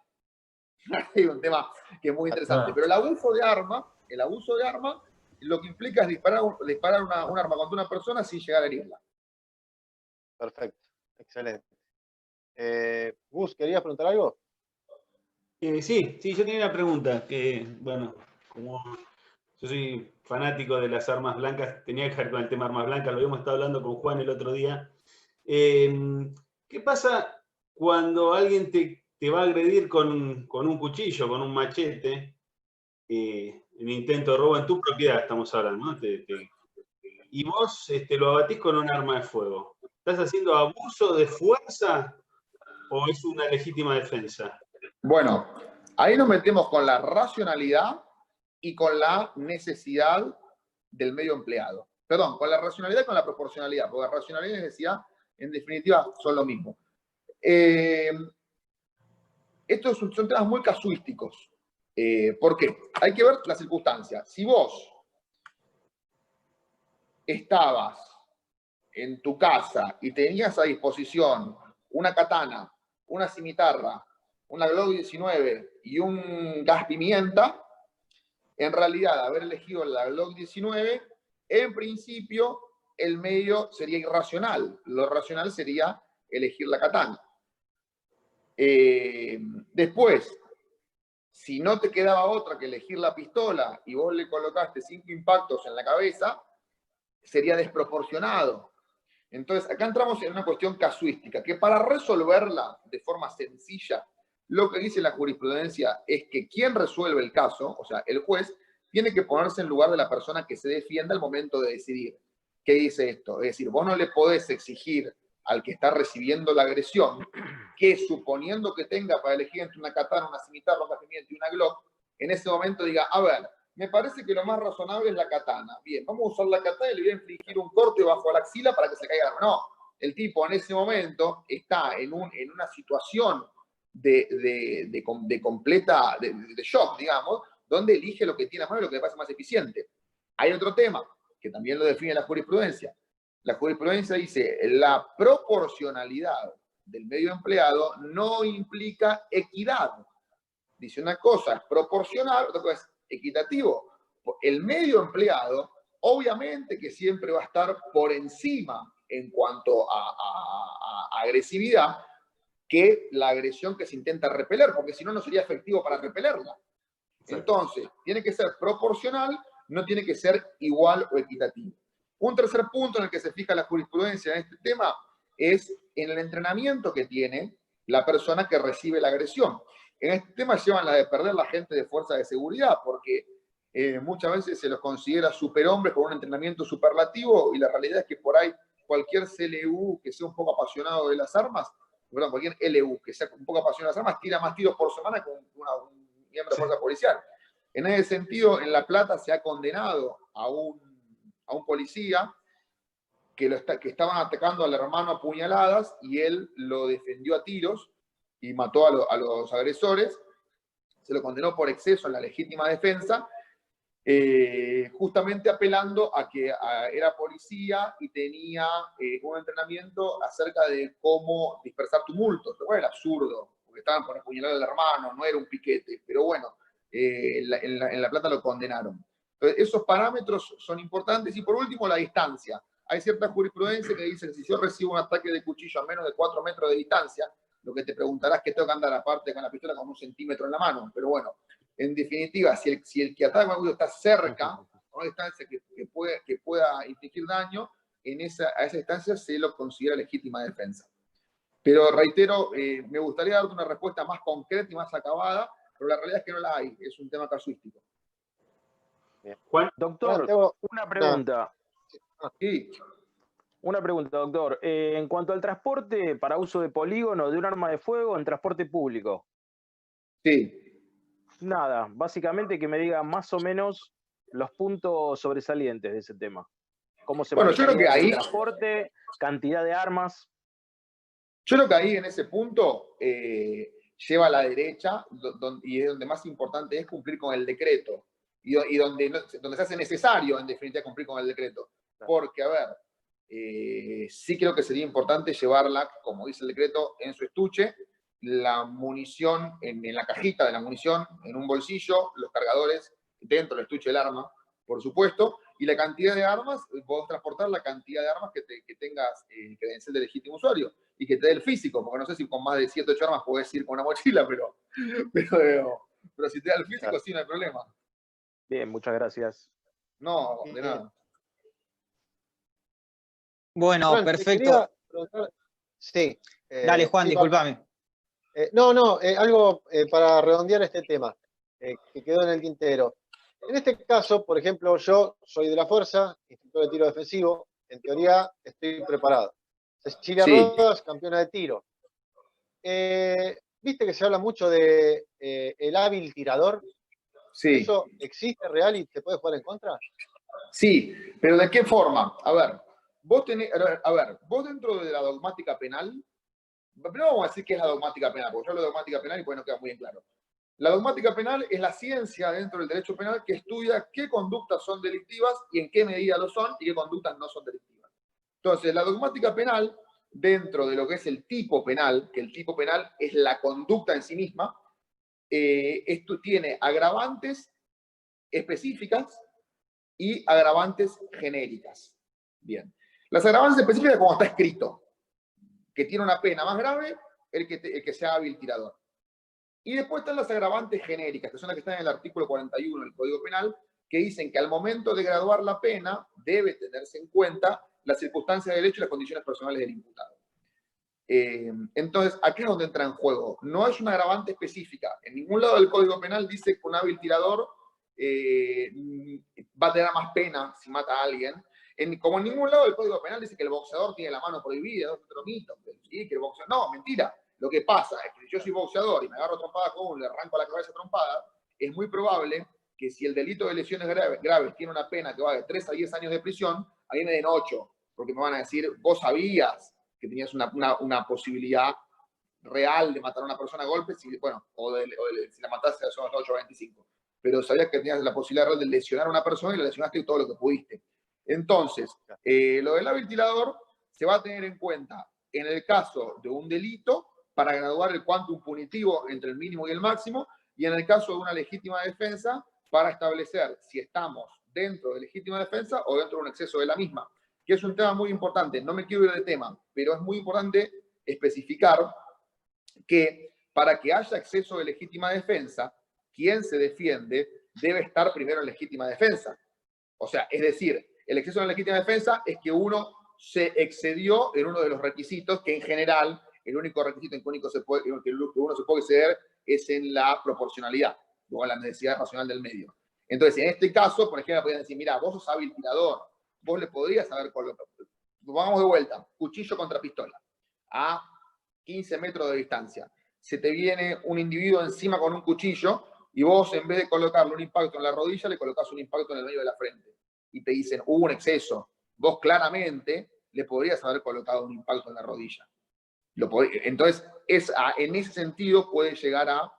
Es un tema que es muy interesante. Pero el abuso de arma, lo que implica es disparar un arma contra una persona sin llegar a herirla. Perfecto, excelente. Gus, ¿querías preguntar algo? Sí, yo tenía una pregunta que, bueno, como yo soy fanático de las armas blancas, tenía que ver con el tema armas blancas, lo habíamos estado hablando con Juan el otro día. ¿Qué pasa cuando alguien te va a agredir con un cuchillo, con un machete, en intento de robo en tu propiedad, estamos hablando, ¿no? Y vos lo abatís con un arma de fuego? ¿Estás haciendo abuso de fuerza o es una legítima defensa? Bueno, ahí nos metemos con la racionalidad y con la necesidad del medio empleado. Perdón, con la racionalidad y con la proporcionalidad, porque la racionalidad y la necesidad, en definitiva, son lo mismo. Estos son temas muy casuísticos. ¿Por qué? Hay que ver las circunstancias. Si vos estabas en tu casa y tenías a disposición una katana, una cimitarra, una Glock 19 y un gas pimienta, en realidad haber elegido la Glock 19, en principio el medio sería irracional. Lo racional sería elegir la katana. Después, si no te quedaba otra que elegir la pistola y vos le colocaste 5 impactos en la cabeza, sería desproporcionado. Entonces, acá entramos en una cuestión casuística, que para resolverla de forma sencilla, lo que dice la jurisprudencia es que quien resuelve el caso, o sea, el juez, tiene que ponerse en lugar de la persona que se defienda al momento de decidir. ¿Qué dice esto? Es decir, vos no le podés exigir al que está recibiendo la agresión que, suponiendo que tenga para elegir entre una katana, una cimitarra, un gas pimienta y una Glock, en ese momento diga, a ver, me parece que lo más razonable es la katana. Bien, vamos a usar la katana y le voy a infligir un corte bajo la axila para que se caiga. No, el tipo en ese momento está en una situación de completa, de shock, digamos, donde elige lo que tiene a mano y lo que le parece más eficiente. Hay otro tema, que también lo define la jurisprudencia. La jurisprudencia dice, la proporcionalidad del medio empleado no implica equidad. Dice una cosa es proporcional, otra cosa es equitativo. El medio empleado, obviamente que siempre va a estar por encima en cuanto a agresividad que la agresión que se intenta repeler, porque si no, no sería efectivo para repelerla. Entonces, tiene que ser proporcional, no tiene que ser igual o equitativo. Un tercer punto en el que se fija la jurisprudencia en este tema es en el entrenamiento que tiene la persona que recibe la agresión. En este tema llevan la de perder la gente de fuerza de seguridad, porque muchas veces se los considera superhombres con un entrenamiento superlativo, y la realidad es que por ahí cualquier CLU que sea un poco apasionado de las armas, perdón, cualquier LU que sea un poco apasionado de las armas, tira más tiros por semana que un miembro de fuerza policial. En ese sentido, en La Plata se ha condenado a un policía que estaban atacando al hermano a puñaladas y él lo defendió a tiros y mató a los agresores. Se lo condenó por exceso en la legítima defensa, justamente apelando a que era policía y tenía un entrenamiento acerca de cómo dispersar tumultos. Pero bueno, era absurdo, porque estaban por apuñalar al hermano, no era un piquete. Pero bueno, en La Plata lo condenaron. Entonces, esos parámetros son importantes. Y por último, la distancia. Hay cierta jurisprudencia que dice que si yo recibo un ataque de cuchillo a menos de 4 metros de distancia, lo que te preguntarás es que tengo que andar aparte con la pistola con 1 centímetro en la mano. Pero bueno, en definitiva, si el que ataca con el cuchillo está cerca, a una distancia que pueda infligir daño, a esa distancia se lo considera legítima defensa. Pero reitero, me gustaría darte una respuesta más concreta y más acabada, pero la realidad es que no la hay, es un tema casuístico. Juan, doctor, una pregunta. Sí. Una pregunta, doctor. En cuanto al transporte para uso de polígono de un arma de fuego en transporte público. Sí. Nada, básicamente que me diga más o menos los puntos sobresalientes de ese tema. ¿Cómo se maneja el transporte? ¿Cantidad de armas? Yo creo que ahí en ese punto lleva a la derecha y es donde más importante es cumplir con el decreto. y donde se hace necesario, en definitiva, cumplir con el decreto. Porque, a ver, sí creo que sería importante llevarla, como dice el decreto, en su estuche, la munición en la cajita de la munición, en un bolsillo, los cargadores dentro del estuche del arma, por supuesto, y la cantidad de armas, podés transportar la cantidad de armas que tengas credencial de legítimo usuario y que te dé el físico, porque no sé si con más de 7 o 8 armas podés ir con una mochila, pero si te da el físico, sí, no hay problema. Bien, muchas gracias. No, de nada. Bueno, Fran, te perfecto. quería preguntar- Sí. Dale, Juan, sí, discúlpame. Algo para redondear este tema que quedó en el tintero. En este caso, por ejemplo, yo soy de la Fuerza, instructor de tiro defensivo, en teoría estoy preparado. Cecilia Sí. Rodas, campeona de tiro. ¿Viste que se habla mucho de el hábil tirador? Sí. ¿Eso existe real y se puede jugar en contra? Sí, pero ¿de qué forma? A ver, vos dentro de la dogmática penal, primero vamos a decir qué es la dogmática penal, porque yo hablo de dogmática penal y pues no queda muy bien claro. La dogmática penal es la ciencia dentro del derecho penal que estudia qué conductas son delictivas y en qué medida lo son y qué conductas no son delictivas. Entonces, la dogmática penal, dentro de lo que es el tipo penal, que el tipo penal es la conducta en sí misma, esto tiene agravantes específicas y agravantes genéricas. Bien. Las agravantes específicas, como está escrito, que tiene una pena más grave el que sea hábil tirador. Y después están las agravantes genéricas, que son las que están en el artículo 41 del Código Penal, que dicen que al momento de graduar la pena debe tenerse en cuenta las circunstancias del hecho y las condiciones personales del imputado. Entonces, aquí es donde entra en juego. No es una agravante específica. En ningún lado del Código Penal dice que un hábil tirador va a tener más pena si mata a alguien. Como en ningún lado del Código Penal dice que el boxeador tiene la mano prohibida, es otro mito. ¿Sí? Que el boxeador, no, mentira. Lo que pasa es que si yo soy boxeador y me agarro trompada con uno y le arranco la cabeza trompada, es muy probable que si el delito de lesiones graves tiene una pena que va de 3 a 10 años de prisión, a mí me den 8, porque me van a decir, vos sabías que tenías una posibilidad real de matar a una persona a golpes, si la mataste son los 8 o 25. Pero sabías que tenías la posibilidad real de lesionar a una persona y la lesionaste todo lo que pudiste. Entonces, lo del hábil tirador se va a tener en cuenta en el caso de un delito para graduar el quantum punitivo entre el mínimo y el máximo, y en el caso de una legítima defensa para establecer si estamos dentro de legítima defensa o dentro de un exceso de la misma, que es un tema muy importante. No me quiero ir de tema, pero es muy importante especificar que para que haya exceso de legítima defensa, quien se defiende debe estar primero en legítima defensa. O sea, es decir, el exceso de legítima defensa es que uno se excedió en uno de los requisitos que en general el único requisito en que uno se puede exceder es en la proporcionalidad o en la necesidad racional del medio. Entonces, en este caso, por ejemplo, podrían decir, mira, vos sos hábil tirador, vos le podrías haber colocado, vamos de vuelta, cuchillo contra pistola, a 15 metros de distancia. Se te viene un individuo encima con un cuchillo y vos, en vez de colocarle un impacto en la rodilla, le colocás un impacto en el medio de la frente. Y te dicen, hubo un exceso. Vos claramente le podrías haber colocado un impacto en la rodilla. Entonces, en ese sentido puede llegar a...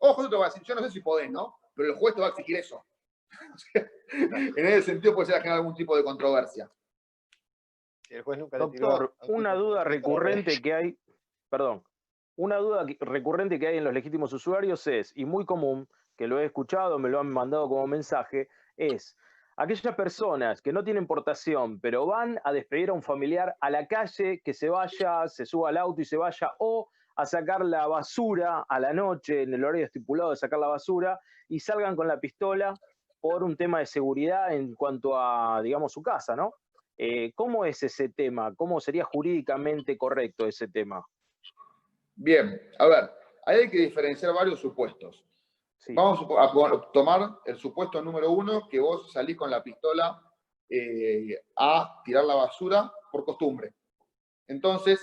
Ojo, yo te voy a decir, yo no sé si podés, ¿no? Pero el juez te va a exigir eso. En ese sentido puede ser generar algún tipo de controversia. El juez nunca Doctor, una duda recurrente que hay, perdón, una duda recurrente que hay en los legítimos usuarios es, y muy común, que lo he escuchado, me lo han mandado como mensaje, es aquellas personas que no tienen portación, pero van a despedir a un familiar a la calle, que se vaya, se suba al auto y se vaya, o a sacar la basura a la noche, en el horario estipulado de sacar la basura, y salgan con la pistola por un tema de seguridad en cuanto a, digamos, su casa, ¿no? ¿Cómo es ese tema? ¿Cómo sería jurídicamente correcto ese tema? Bien, a ver, ahí hay que diferenciar varios supuestos. Sí. Vamos a tomar el supuesto número 1, que vos salís con la pistola a tirar la basura por costumbre. Entonces,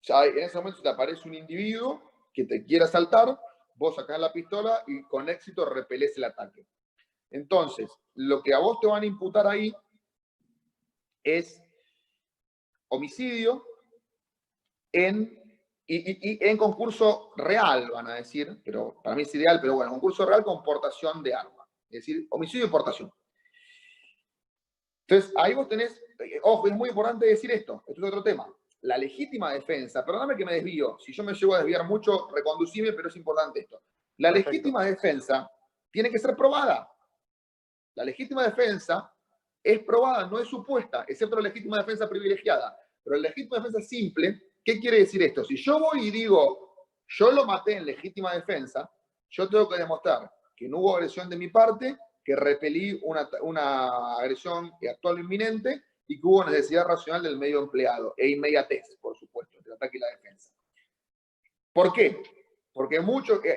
ya en ese momento te aparece un individuo que te quiere asaltar, vos sacás la pistola y con éxito repelés el ataque. Entonces, lo que a vos te van a imputar ahí es homicidio en concurso real, van a decir, pero para mí es ideal, pero bueno, concurso real con portación de arma. Es decir, homicidio y portación. Entonces, ahí vos tenés, ojo, es muy importante decir esto es otro tema. La legítima defensa, perdóname que me desvío, si yo me llego a desviar mucho, reconducime, pero es importante esto. La Perfecto. legítima defensa tiene que ser probada. La legítima defensa es probada, no es supuesta, excepto la legítima defensa privilegiada. Pero la legítima defensa simple, ¿qué quiere decir esto? Si yo voy y digo, yo lo maté en legítima defensa, yo tengo que demostrar que no hubo agresión de mi parte, que repelí una agresión actual o inminente y que hubo necesidad racional del medio empleado e inmediatez, por supuesto, del ataque y la defensa. ¿Por qué? Porque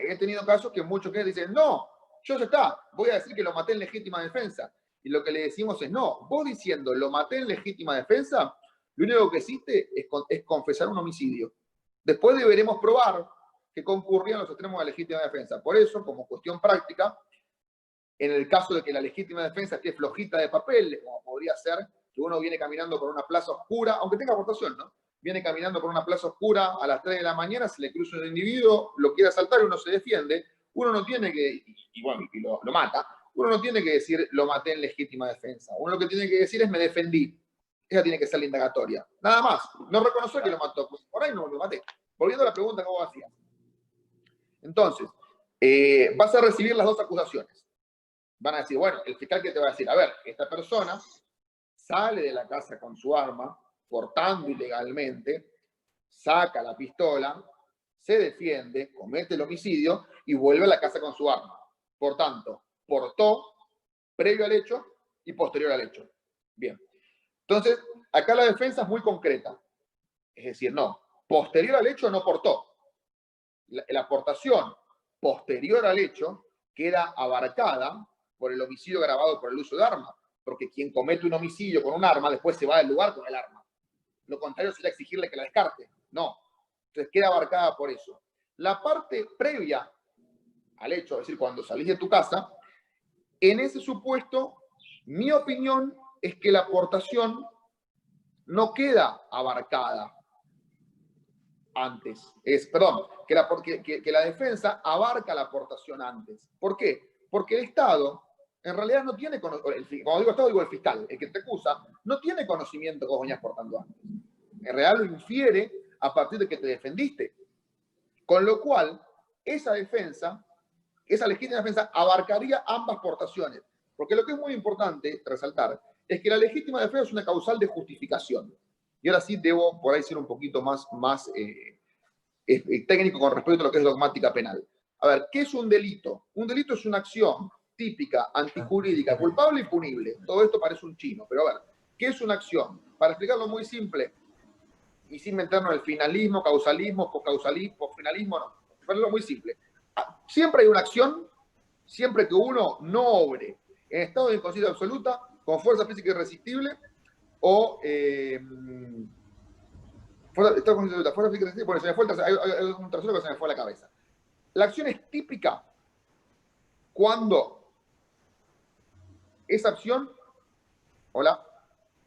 he tenido casos que muchos que dicen, no, yo ya está, voy a decir que lo maté en legítima defensa. Y lo que le decimos es, no, vos diciendo lo maté en legítima defensa, lo único que hiciste es confesar un homicidio. Después deberemos probar que concurrían los extremos de la legítima defensa. Por eso, como cuestión práctica, en el caso de que la legítima defensa esté flojita de papel, como podría ser que uno viene caminando por una plaza oscura, aunque tenga aportación, ¿no? Viene caminando por una plaza oscura a las 3 de la mañana, se le cruza un individuo, lo quiere asaltar y uno se defiende, uno no tiene que, y lo mata, uno no tiene que decir lo maté en legítima defensa. Uno lo que tiene que decir es me defendí. Esa tiene que ser la indagatoria. Nada más. No reconocer que lo mató. Pues por ahí no lo maté. Volviendo a la pregunta que vos hacías. Entonces, vas a recibir las dos acusaciones. Van a decir, bueno, el fiscal que te va a decir, a ver, esta persona sale de la casa con su arma, portando ilegalmente, saca la pistola, se defiende, comete el homicidio y vuelve a la casa con su arma. Por tanto, portó previo al hecho y posterior al hecho. Bien. Entonces, acá la defensa es muy concreta. Es decir, no, posterior al hecho no portó. La aportación posterior al hecho queda abarcada por el homicidio agravado por el uso de arma, porque quien comete un homicidio con un arma después se va del lugar con el arma. Lo contrario sería exigirle que la descarte. No. Entonces queda abarcada por eso. La parte previa al hecho, es decir, cuando salís de tu casa, en ese supuesto, mi opinión es que la aportación no queda abarcada antes. Que la defensa abarca la aportación antes. ¿Por qué? Porque el Estado en realidad no tiene conocimiento, cuando digo Estado digo el fiscal, el que te acusa, no tiene conocimiento que vos venías portando antes. En realidad lo infiere a partir de que te defendiste. Con lo cual, esa legítima defensa abarcaría ambas portaciones. Porque lo que es muy importante resaltar es que la legítima defensa es una causal de justificación. Y ahora sí debo por ahí ser un poquito más técnico con respecto a lo que es dogmática penal. A ver, ¿qué es un delito? Un delito es una acción típica, antijurídica, culpable y punible. Todo esto parece un chino, pero a ver, ¿qué es una acción? Para explicarlo muy simple, y sin meternos en el finalismo, causalismo, posfinalismo, no. Para explicarlo muy simple. Siempre hay una acción, siempre que uno no obre en estado de inconsciencia absoluta, con fuerza física irresistible, o fuerza física irresistible, porque se me fue hay un tercero que se me fue a la cabeza. La acción es típica cuando esa acción... ¿Hola?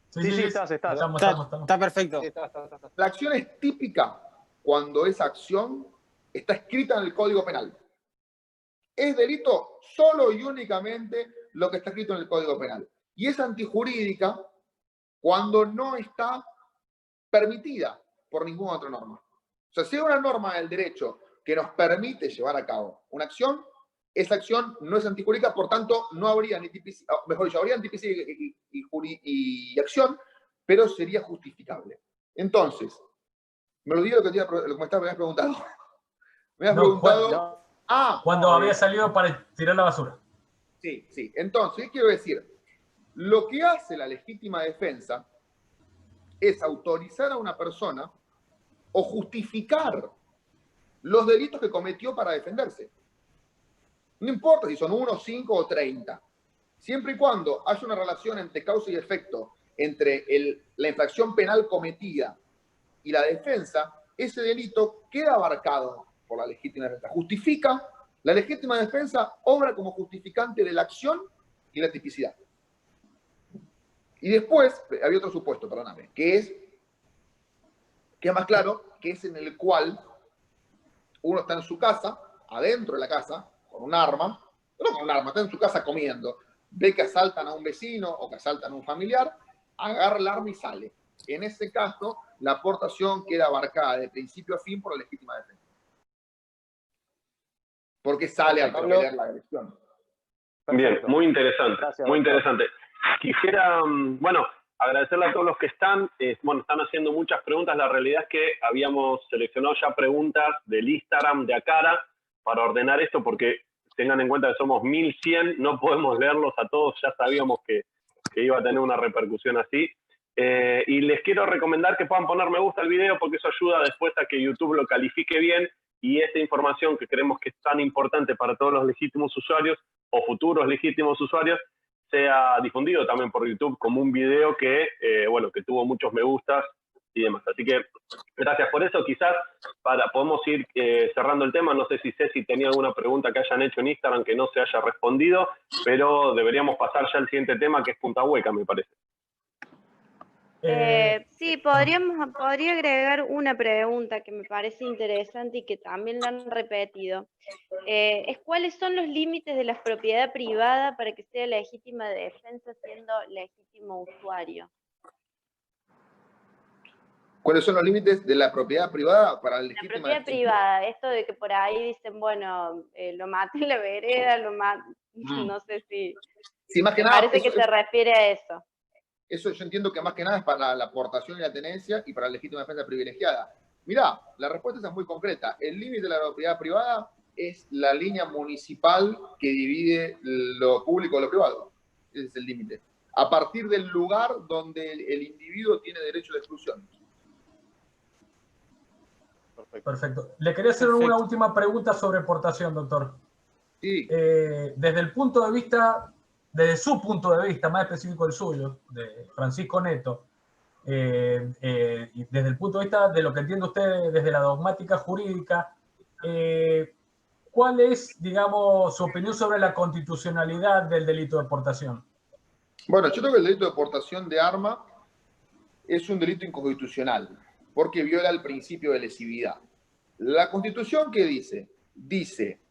Sí, estás. Está perfecto. Sí, está. La acción es típica cuando esa acción está escrita en el Código Penal. Es delito solo y únicamente lo que está escrito en el Código Penal. Y es antijurídica cuando no está permitida por ninguna otra norma. O sea, si hay una norma del derecho que nos permite llevar a cabo una acción, esa acción no es antijurídica, por tanto, no habría ni tipicidad, mejor dicho, habría tipicidad y acción, pero sería justificable. Entonces, me olvidé lo que me habías preguntado. Me habías preguntado... Cuando había salido para tirar la basura. Sí. Entonces, ¿qué quiero decir? Lo que hace la legítima defensa es autorizar a una persona o justificar los delitos que cometió para defenderse. No importa si son 1, 5 o 30. Siempre y cuando haya una relación entre causa y efecto, entre la infracción penal cometida y la defensa, ese delito queda abarcado por la legítima defensa. Justifica, la legítima defensa obra como justificante de la acción y la tipicidad. Y después, había otro supuesto, perdóname, que es más claro, que es en el cual uno está en su casa, adentro de la casa, con un arma, no con un arma, está en su casa comiendo, ve que asaltan a un vecino o que asaltan a un familiar, agarra el arma y sale. En ese caso, la aportación queda abarcada de principio a fin por la legítima defensa. Porque sale a repeler la agresión. Bien, Perfecto. muy interesante, Gracias, muy doctor. interesante. Quisiera, bueno, agradecerle a todos los que están. Bueno, están haciendo muchas preguntas. La realidad es que habíamos seleccionado ya preguntas del Instagram de Acara para ordenar esto, porque tengan en cuenta que somos 1100, no podemos leerlos a todos, ya sabíamos que iba a tener una repercusión así. Y les quiero recomendar que puedan poner me gusta al video, porque eso ayuda después a que YouTube lo califique bien y esta información que creemos que es tan importante para todos los legítimos usuarios o futuros legítimos usuarios sea difundido también por YouTube como un video que, bueno, que tuvo muchos me gustas y demás. Así que gracias por eso. Quizás podemos ir cerrando el tema. No sé si Ceci tenía alguna pregunta que hayan hecho en Instagram que no se haya respondido, pero deberíamos pasar ya al siguiente tema, que es Punta Hueca, me parece. Sí, podría agregar una pregunta que me parece interesante y que también lo han repetido. Es cuáles son los límites de la propiedad privada para que sea legítima defensa siendo legítimo usuario. ¿Cuáles son los límites de la propiedad privada para la legítima La propiedad defensa? privada, esto de que por ahí dicen, bueno, lo maté en la vereda, no sé si... Sí, más que Me nada, parece que se refiere a eso. Eso yo entiendo que más que nada es para la aportación y la tenencia y para la legítima defensa privilegiada. Mirá, la respuesta es muy concreta. El límite de la propiedad privada es la línea municipal que divide lo público de lo privado. Ese es el límite. A partir del lugar donde el individuo tiene derecho de exclusión. Perfecto. Le quería hacer una última pregunta sobre portación, doctor. Sí. Desde el punto de vista, desde su punto de vista, más específico el suyo, de Francisco Neto, y desde el punto de vista de lo que entiende usted desde la dogmática jurídica, ¿cuál es, digamos, su opinión sobre la constitucionalidad del delito de portación? Bueno, yo creo que el delito de portación de arma es un delito inconstitucional, porque viola el principio de lesividad. La Constitución, ¿qué dice? Dice,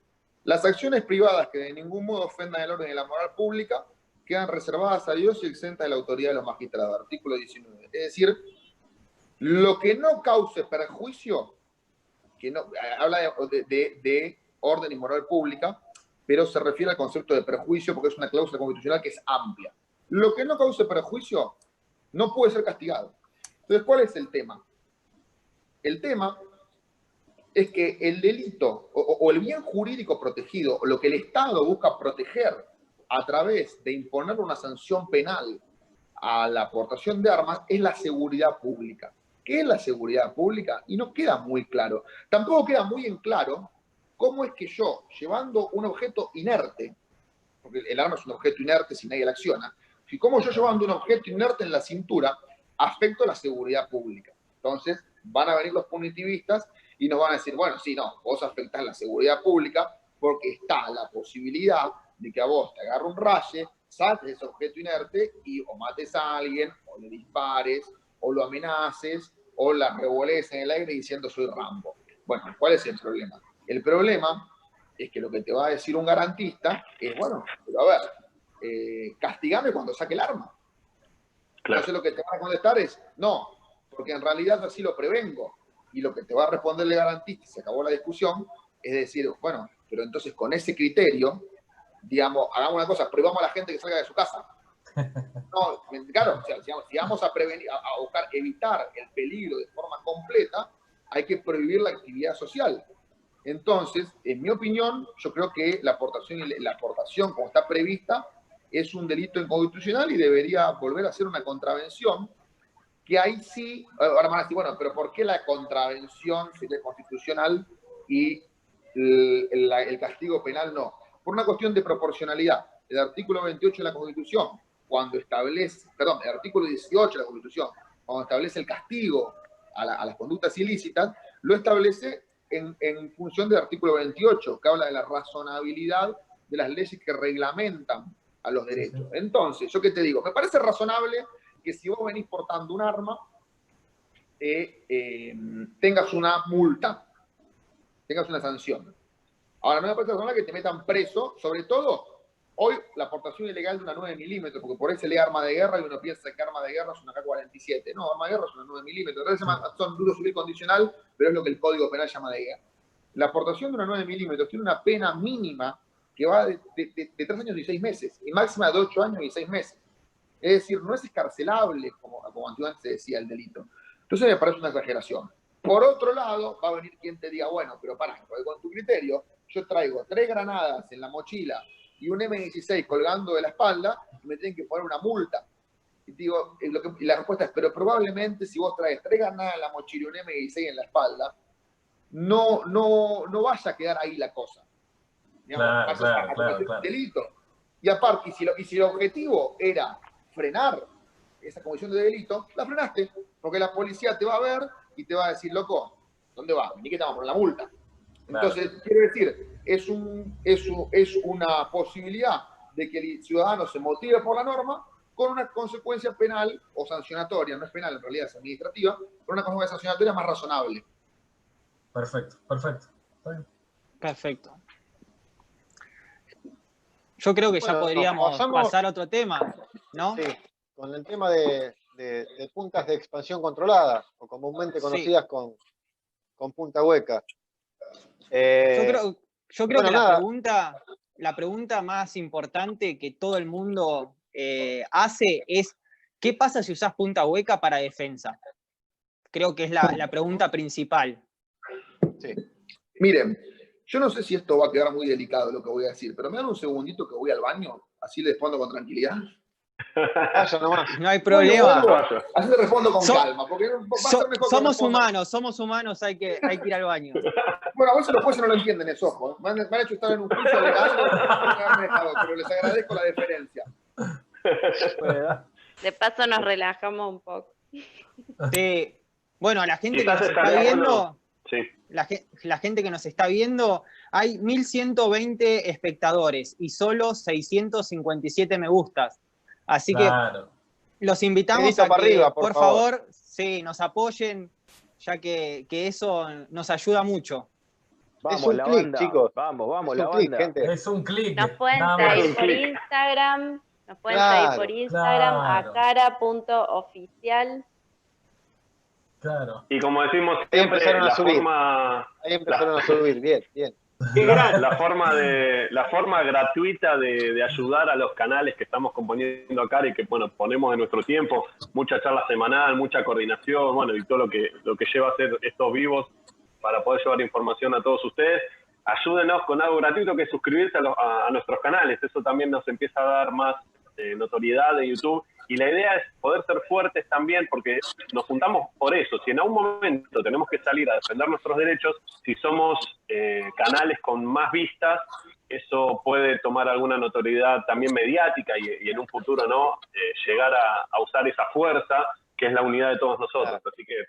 las acciones privadas que de ningún modo ofendan el orden y la moral pública quedan reservadas a Dios y exentas de la autoridad de los magistrados. Artículo 19. Es decir, lo que no cause perjuicio, que no, habla de orden y moral pública, pero se refiere al concepto de perjuicio porque es una cláusula constitucional que es amplia. Lo que no cause perjuicio no puede ser castigado. Entonces, ¿cuál es el tema? El tema es que el delito o el bien jurídico protegido, o lo que el Estado busca proteger a través de imponer una sanción penal a la aportación de armas, es la seguridad pública. ¿Qué es la seguridad pública? Y no queda muy claro. Tampoco queda muy en claro cómo es que yo, llevando un objeto inerte, porque el arma es un objeto inerte si nadie la acciona, y cómo yo llevando un objeto inerte en la cintura afecto la seguridad pública. Entonces, van a venir los punitivistas y nos van a decir, bueno, sí, no, vos afectás la seguridad pública porque está la posibilidad de que a vos te agarre un raye, saltes ese objeto inerte y o mates a alguien, o le dispares, o lo amenaces, o la revolees en el aire diciendo soy Rambo. Bueno, ¿cuál es el problema? El problema es que lo que te va a decir un garantista es, bueno, pero a ver, castigame cuando saque el arma. Claro. Entonces lo que te van a contestar es, no, porque en realidad así lo prevengo. Y lo que te va a responder el garantista, y se acabó la discusión, es decir, bueno, pero entonces con ese criterio, digamos, hagamos una cosa, prohibamos a la gente que salga de su casa. No, claro, o sea, si vamos a prevenir, a buscar evitar el peligro de forma completa, hay que prohibir la actividad social. Entonces, en mi opinión, yo creo que la aportación como está prevista es un delito inconstitucional y debería volver a ser una contravención, que ahí sí, ahora van a decir, bueno, pero ¿por qué la contravención sería constitucional y el castigo penal no? Por una cuestión de proporcionalidad. El artículo 28 de la Constitución, cuando establece, perdón, el artículo 18 de la Constitución, cuando establece el castigo a las conductas ilícitas, lo establece en función del artículo 28, que habla de la razonabilidad de las leyes que reglamentan a los derechos. Entonces, ¿yo qué te digo? Me parece razonable que si vos venís portando un arma, tengas una multa, tengas una sanción. Ahora, no me parece razonable que te metan preso, sobre todo hoy la aportación ilegal de una 9 milímetros, porque por ahí se lee arma de guerra y uno piensa que arma de guerra es una K-47. No, arma de guerra es una 9 milímetros. Entonces son duro civil condicional, pero es lo que el Código Penal llama de guerra. La aportación de una 9 milímetros tiene una pena mínima que va de 3 años y 6 meses, y máxima de 8 años y 6 meses. Es decir, no es escarcelable, como antiguamente se decía el delito. Entonces me parece una exageración. Por otro lado, va a venir quien te diga, bueno, pero pará, porque con tu criterio, yo traigo 3 granadas en la mochila y un M16 colgando de la espalda y me tienen que poner una multa. Y digo, y la respuesta es, pero probablemente si vos traes 3 granadas en la mochila y un M16 en la espalda, no vaya a quedar ahí la cosa. Digamos, claro. Delito. Y aparte, y si el objetivo era frenar esa comisión de delito, la frenaste, porque la policía te va a ver y te va a decir, loco, ¿dónde vas? Vení que te vamos a poner la multa. Entonces, quiero decir, es una posibilidad de que el ciudadano se motive por la norma con una consecuencia penal o sancionatoria, no es penal, en realidad es administrativa, con una consecuencia sancionatoria más razonable. Perfecto. Perfecto. Yo creo que ya podríamos pasar a otro tema, ¿no? Sí, con el tema de puntas de expansión controlada, o comúnmente conocidas con punta hueca. Yo creo que la pregunta más importante que todo el mundo hace es, ¿qué pasa si usás punta hueca para defensa? Creo que es la pregunta principal. Sí. Miren, yo no sé si esto va a quedar muy delicado lo que voy a decir, pero me dan un segundito que voy al baño, así le respondo con tranquilidad. Vaya nomás. No hay problema. Así te respondo con calma, porque va a ser mejor. Somos humanos, hay que ir al baño. Bueno, a veces los jueces no lo entienden eso, ojo. Me han hecho estar en un juicio legal, pero les agradezco la deferencia. De paso nos relajamos un poco. Sí. Bueno, a la gente que nos está viendo, la gente que nos está viendo, hay 1120 espectadores y solo 657 me gustas. Así que los invitamos a que, arriba, por favor, sí, nos apoyen, ya que eso nos ayuda mucho. Vamos, es un clic, chicos. Vamos, la banda. Gente. Es un clic. Nos pueden seguir por Instagram. acara.oficial. Claro. Y como decimos siempre, ahí empezaron a subir, bien. La forma gratuita de ayudar a los canales que estamos componiendo acá y que, bueno, ponemos de nuestro tiempo, mucha charla semanal, mucha coordinación, bueno, y todo lo que lleva a hacer estos vivos para poder llevar información a todos ustedes. Ayúdenos con algo gratuito que es suscribirse a nuestros canales. Eso también nos empieza a dar más notoriedad en YouTube. Y la idea es poder ser fuertes también, porque nos juntamos por eso. Si en algún momento tenemos que salir a defender nuestros derechos, si somos canales con más vistas, eso puede tomar alguna notoriedad también mediática y en un futuro no llegar a usar esa fuerza que es la unidad de todos nosotros. Así que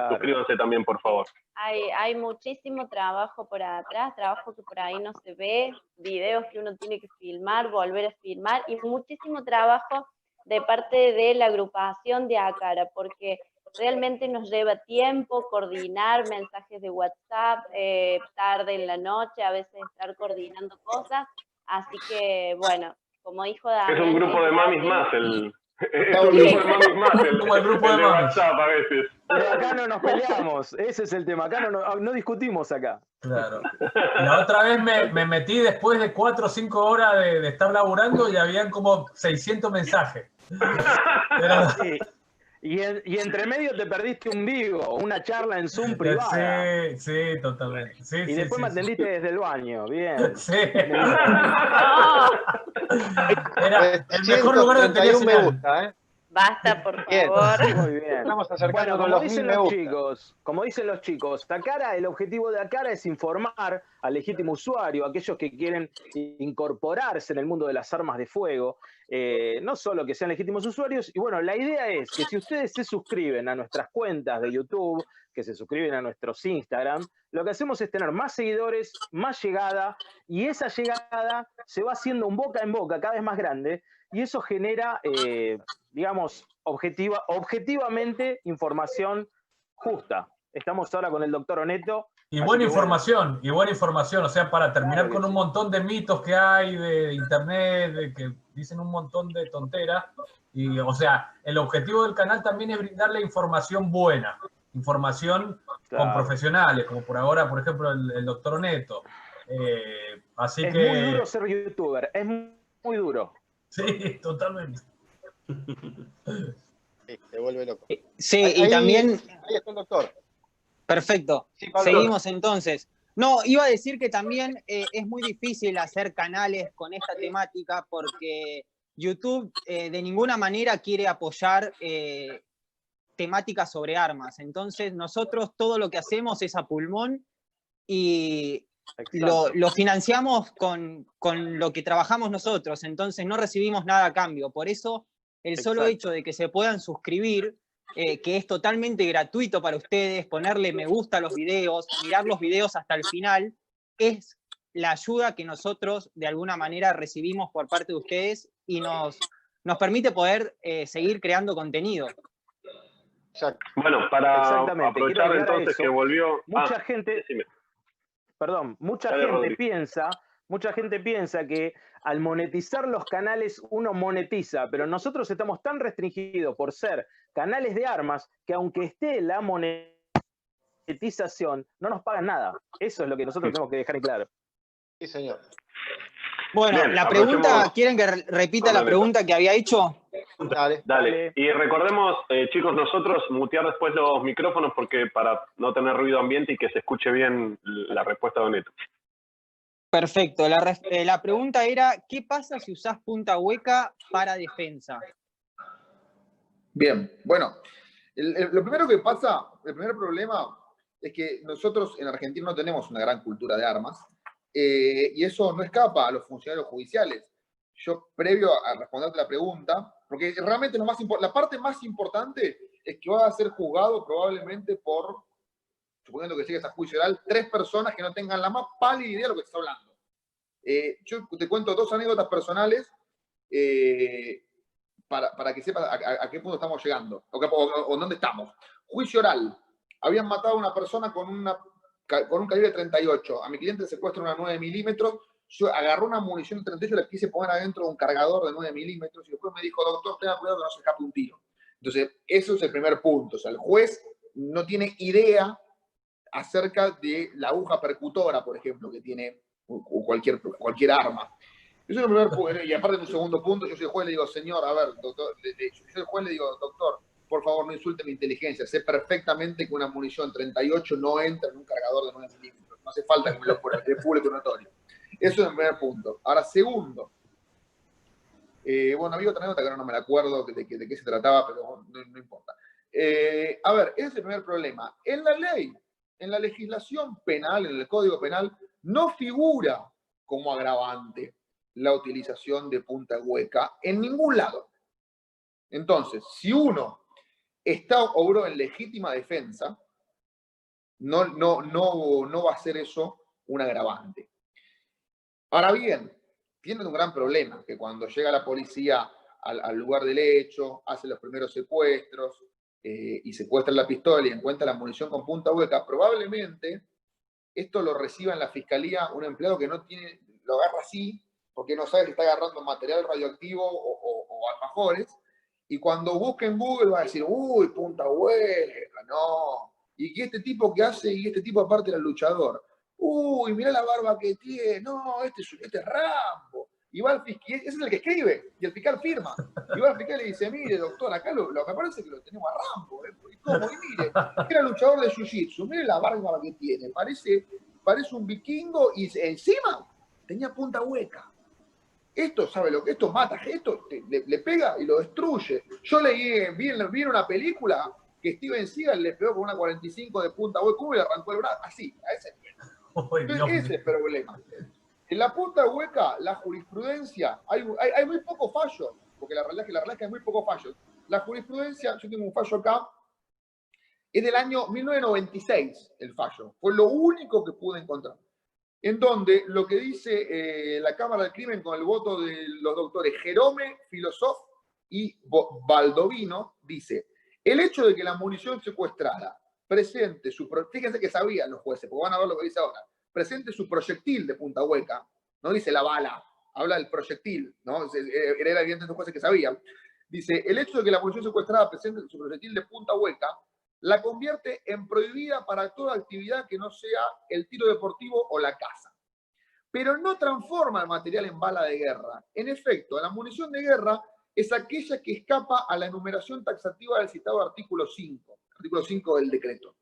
suscríbanse también, por favor. Hay muchísimo trabajo por atrás, trabajo que por ahí no se ve, videos que uno tiene que filmar, volver a filmar, y muchísimo trabajo de parte de la agrupación de Acara, porque realmente nos lleva tiempo coordinar mensajes de WhatsApp, tarde en la noche, a veces estar coordinando cosas, así que, bueno, como dijo Damián... Es un grupo de mamis más, es un grupo de mamis más, el grupo de WhatsApp a veces. Pero acá no nos peleamos, ese es el tema, acá no discutimos acá. Claro. La otra vez me metí después de 4 o 5 horas de estar laburando y habían como 600 mensajes. Sí. Y entre medio te perdiste un vivo, una charla en Zoom privada. Sí, totalmente. Sí, y después me atendiste desde el baño, bien. Sí. Era el mejor lugar donde tenía señal. Me gusta, Basta, por favor. Muy bien. Estamos acercando como dicen los chicos, Acara, el objetivo de Acara es informar al legítimo usuario, a aquellos que quieren incorporarse en el mundo de las armas de fuego, no solo que sean legítimos usuarios, y bueno, la idea es que si ustedes se suscriben a nuestras cuentas de YouTube, que se suscriben a nuestros Instagram, lo que hacemos es tener más seguidores, más llegada, y esa llegada se va haciendo un boca en boca cada vez más grande, y eso genera, digamos, objetivamente información justa. Estamos ahora con el doctor Oneto, Y Así buena que bueno. información, o sea, para terminar Claro que con un sí. montón de mitos que hay de internet, de que dicen un montón de tonteras, y o sea, el objetivo del canal también es brindarle información buena, información con Claro. profesionales, como por ahora, por ejemplo, el doctor Neto. Así Es muy que, duro ser youtuber, es muy duro. sí, totalmente. Sí, te vuelve loco. Sí, Ahí, y también, ahí está el doctor. perfecto, Sí, Pablo. seguimos entonces. No, iba a decir que también es muy difícil hacer canales con esta temática porque YouTube de ninguna manera quiere apoyar temáticas sobre armas. Entonces nosotros todo lo que hacemos es a pulmón y lo financiamos con lo que trabajamos nosotros, entonces no recibimos nada a cambio. Por eso el solo hecho de que se puedan suscribir, que es totalmente gratuito para ustedes, ponerle me gusta a los videos, mirar los videos hasta el final, es la ayuda que nosotros de alguna manera recibimos por parte de ustedes y nos permite poder seguir creando contenido. Exacto. Bueno, para Exactamente, quiero aprovechar agregar a entonces eso. que volvió... Mucha gente, decime. perdón, mucha Dale, gente Rodri. piensa que al monetizar los canales uno monetiza, pero nosotros estamos tan restringidos por ser canales de armas que aunque esté la monetización, no nos pagan nada. Eso es lo que nosotros tenemos que dejar en claro. Sí, señor. Bueno, Bien, la pregunta, aprovechemos- ¿quieren que repita Con la el pregunta que había hecho? Dale. Dale. Y recordemos, chicos, nosotros mutear después los micrófonos porque para no tener ruido ambiente y que se escuche bien la respuesta de Neto. Perfecto. La pregunta era, ¿qué pasa si usás punta hueca para defensa? Bien, bueno, lo primero que pasa, el primer problema es que nosotros en Argentina no tenemos una gran cultura de armas y eso no escapa a los funcionarios judiciales. Yo, previo a responderte la pregunta, porque realmente la parte más importante es que va a ser juzgado probablemente por, suponiendo que llegues a juicio oral, 3 personas que no tengan la más pálida idea de lo que estás hablando. Yo te cuento 2 anécdotas personales para que sepas a qué punto estamos llegando o dónde estamos. Juicio oral. Habían matado a una persona con un calibre 38. A mi cliente le secuestran una 9 milímetros. Yo agarré una munición de 38 y la quise poner adentro de un cargador de 9 milímetros y después me dijo, doctor, tenga cuidado que no se escape un tiro. Entonces, eso es el primer punto. O sea, el juez no tiene idea acerca de la aguja percutora, por ejemplo, que tiene cualquier arma. Eso es el primer punto. Y aparte, en un segundo punto, yo soy el juez, le digo, señor, a ver, doctor, yo soy el juez, le digo, doctor, por favor, no insulte mi inteligencia. Sé perfectamente que una munición 38 no entra en un cargador de 9 milímetros. No hace falta que me lo ponga, es público notorio. Eso es el primer punto. Ahora, segundo, bueno, había otra anécdota que ahora no me la acuerdo de qué se trataba, pero no importa. A ver, ese es el primer problema. En la ley, en la legislación penal, en el Código Penal, no figura como agravante la utilización de punta hueca en ningún lado. Entonces, si uno obró en legítima defensa, no va a ser eso un agravante. Ahora bien, tienen un gran problema, que cuando llega la policía al lugar del hecho, hace los primeros secuestros y secuestra la pistola y encuentra la munición con punta hueca, probablemente esto lo reciba en la fiscalía un empleado que no tiene, lo agarra así, porque no sabe que está agarrando material radioactivo o alfajores, y cuando busque en Google va a decir, uy, punta hueca, no. ¿Y qué este tipo que hace? Y este tipo aparte era luchador. Uy, mirá la barba que tiene, no, este es Rambo. Y va al fiscal, ese es el que escribe, y el fiscal firma. Y va al fiscal y le dice, mire, doctor, acá lo que parece es que lo tenemos a Rambo. ¿Y cómo? Y mire, era luchador de jiu-jitsu, mire la barba que tiene, parece un vikingo y encima tenía punta hueca. Esto, ¿sabe lo que? Esto mata, esto le pega y lo destruye. Yo vi en una película que Steven Seagal le pegó con una 45 de punta hueca y le arrancó el brazo, así, a ese nivel. Entonces, ese es el problema. En la punta hueca, la jurisprudencia, hay muy pocos fallos, porque la realidad es que hay muy pocos fallos. La jurisprudencia, yo tengo un fallo acá, es del año 1996 el fallo. Fue lo único que pude encontrar. En donde lo que dice la Cámara del Crimen con el voto de los doctores Jerome, Filosof y Baldovino, dice, el hecho de que la munición secuestrada presente fíjense que sabían los jueces, porque van a ver lo que dice ahora, presente su proyectil de punta hueca, no dice la bala, habla del proyectil, ¿no? Era evidente los jueces que sabían. Dice, el hecho de que la munición secuestrada presente su proyectil de punta hueca la convierte en prohibida para toda actividad que no sea el tiro deportivo o la caza. Pero no transforma el material en bala de guerra. En efecto, la munición de guerra es aquella que escapa a la enumeración taxativa del citado artículo 5 del decreto,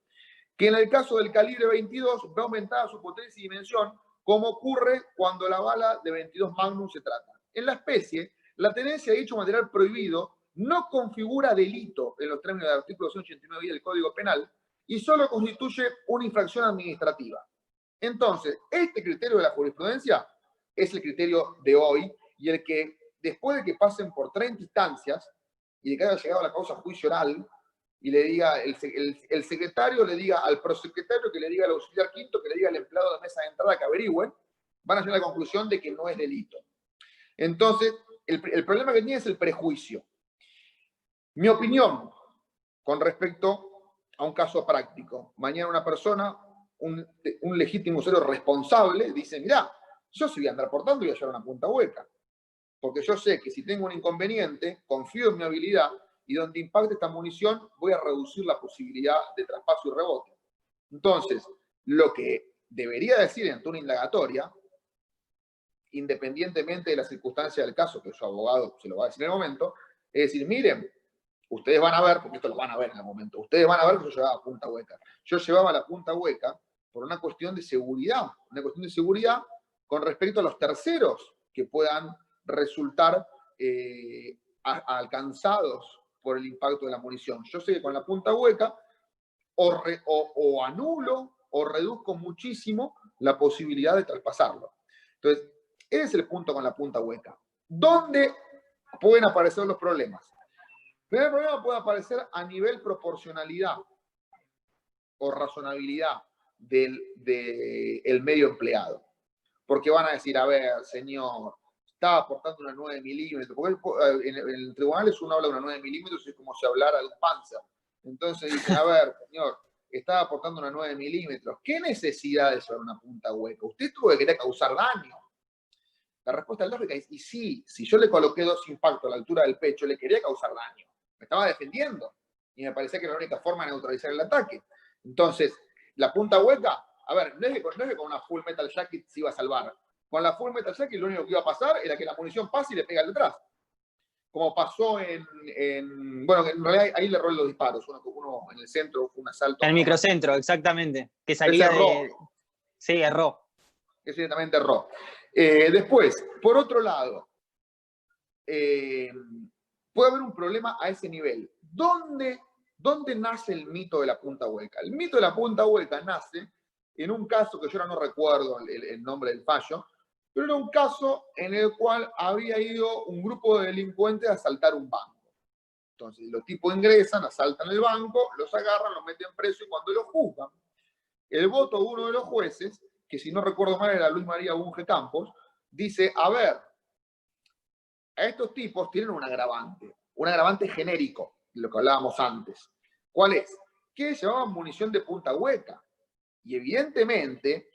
que en el caso del calibre 22 ve aumentada su potencia y dimensión, como ocurre cuando la bala de 22 Magnum se trata. En la especie, la tenencia de dicho material prohibido no configura delito en los términos del artículo 189 del Código Penal y solo constituye una infracción administrativa. Entonces, este criterio de la jurisprudencia es el criterio de hoy y el que, después de que pasen por 30 instancias y de que haya llegado a la causa juicio oral, y le diga el secretario, le diga al prosecretario, que le diga al auxiliar quinto, que le diga al empleado de mesa de entrada que averigüen, van a llegar a la conclusión de que no es delito. Entonces, el problema que tiene es el prejuicio. Mi opinión con respecto a un caso práctico. Mañana una persona, un legítimo usuario responsable, dice, mirá, yo si voy a andar portando y voy a llevar una punta hueca. Porque yo sé que si tengo un inconveniente, confío en mi habilidad, y donde impacte esta munición voy a reducir la posibilidad de traspaso y rebote. Entonces, lo que debería decir ante una indagatoria, independientemente de la circunstancia del caso, que su abogado se lo va a decir en el momento, es decir, miren, ustedes van a ver, porque esto lo van a ver en el momento, ustedes van a ver que yo llevaba punta hueca. Yo llevaba la punta hueca por una cuestión de seguridad con respecto a los terceros que puedan resultar alcanzados por el impacto de la munición. Yo sé que con la punta hueca o anulo o reduzco muchísimo la posibilidad de traspasarlo. Entonces, ese es el punto con la punta hueca. ¿Dónde pueden aparecer los problemas? El primer problema puede aparecer a nivel proporcionalidad o razonabilidad del medio empleado. Porque van a decir, a ver, señor, estaba aportando una 9 milímetros, porque en el tribunal uno habla de una 9 milímetros y es como si hablara de un Panzer. Entonces dicen, a ver, señor, estaba aportando una 9 milímetros, ¿qué necesidad de llevar una punta hueca? Usted tuvo que querer causar daño. La respuesta lógica es, y sí, si yo le coloqué 2 impactos a la altura del pecho, le quería causar daño. Me estaba defendiendo y me parecía que era la única forma de neutralizar el ataque. Entonces, la punta hueca, a ver, no es que con una Full Metal Jacket se iba a salvar. Con la Full Metal Jacket lo único que iba a pasar era que la munición pase y le pega al detrás. Como pasó bueno, en realidad ahí le erró los disparos. Uno en el centro fue un asalto. En el microcentro, exactamente. Que salía de... Sí, erró. Que directamente erró. Después, por otro lado, puede haber un problema a ese nivel. ¿Dónde nace el mito de la punta hueca? El mito de la punta hueca nace en un caso que yo ahora no recuerdo el nombre del fallo, pero era un caso en el cual había ido un grupo de delincuentes a asaltar un banco. Entonces, los tipos ingresan, asaltan el banco, los agarran, los meten preso y cuando los juzgan, el voto de uno de los jueces, que si no recuerdo mal era Luis María Bunge Campos, dice, a ver, a estos tipos tienen un agravante genérico, de lo que hablábamos antes. ¿Cuál es? Que llevaban munición de punta hueca. Y evidentemente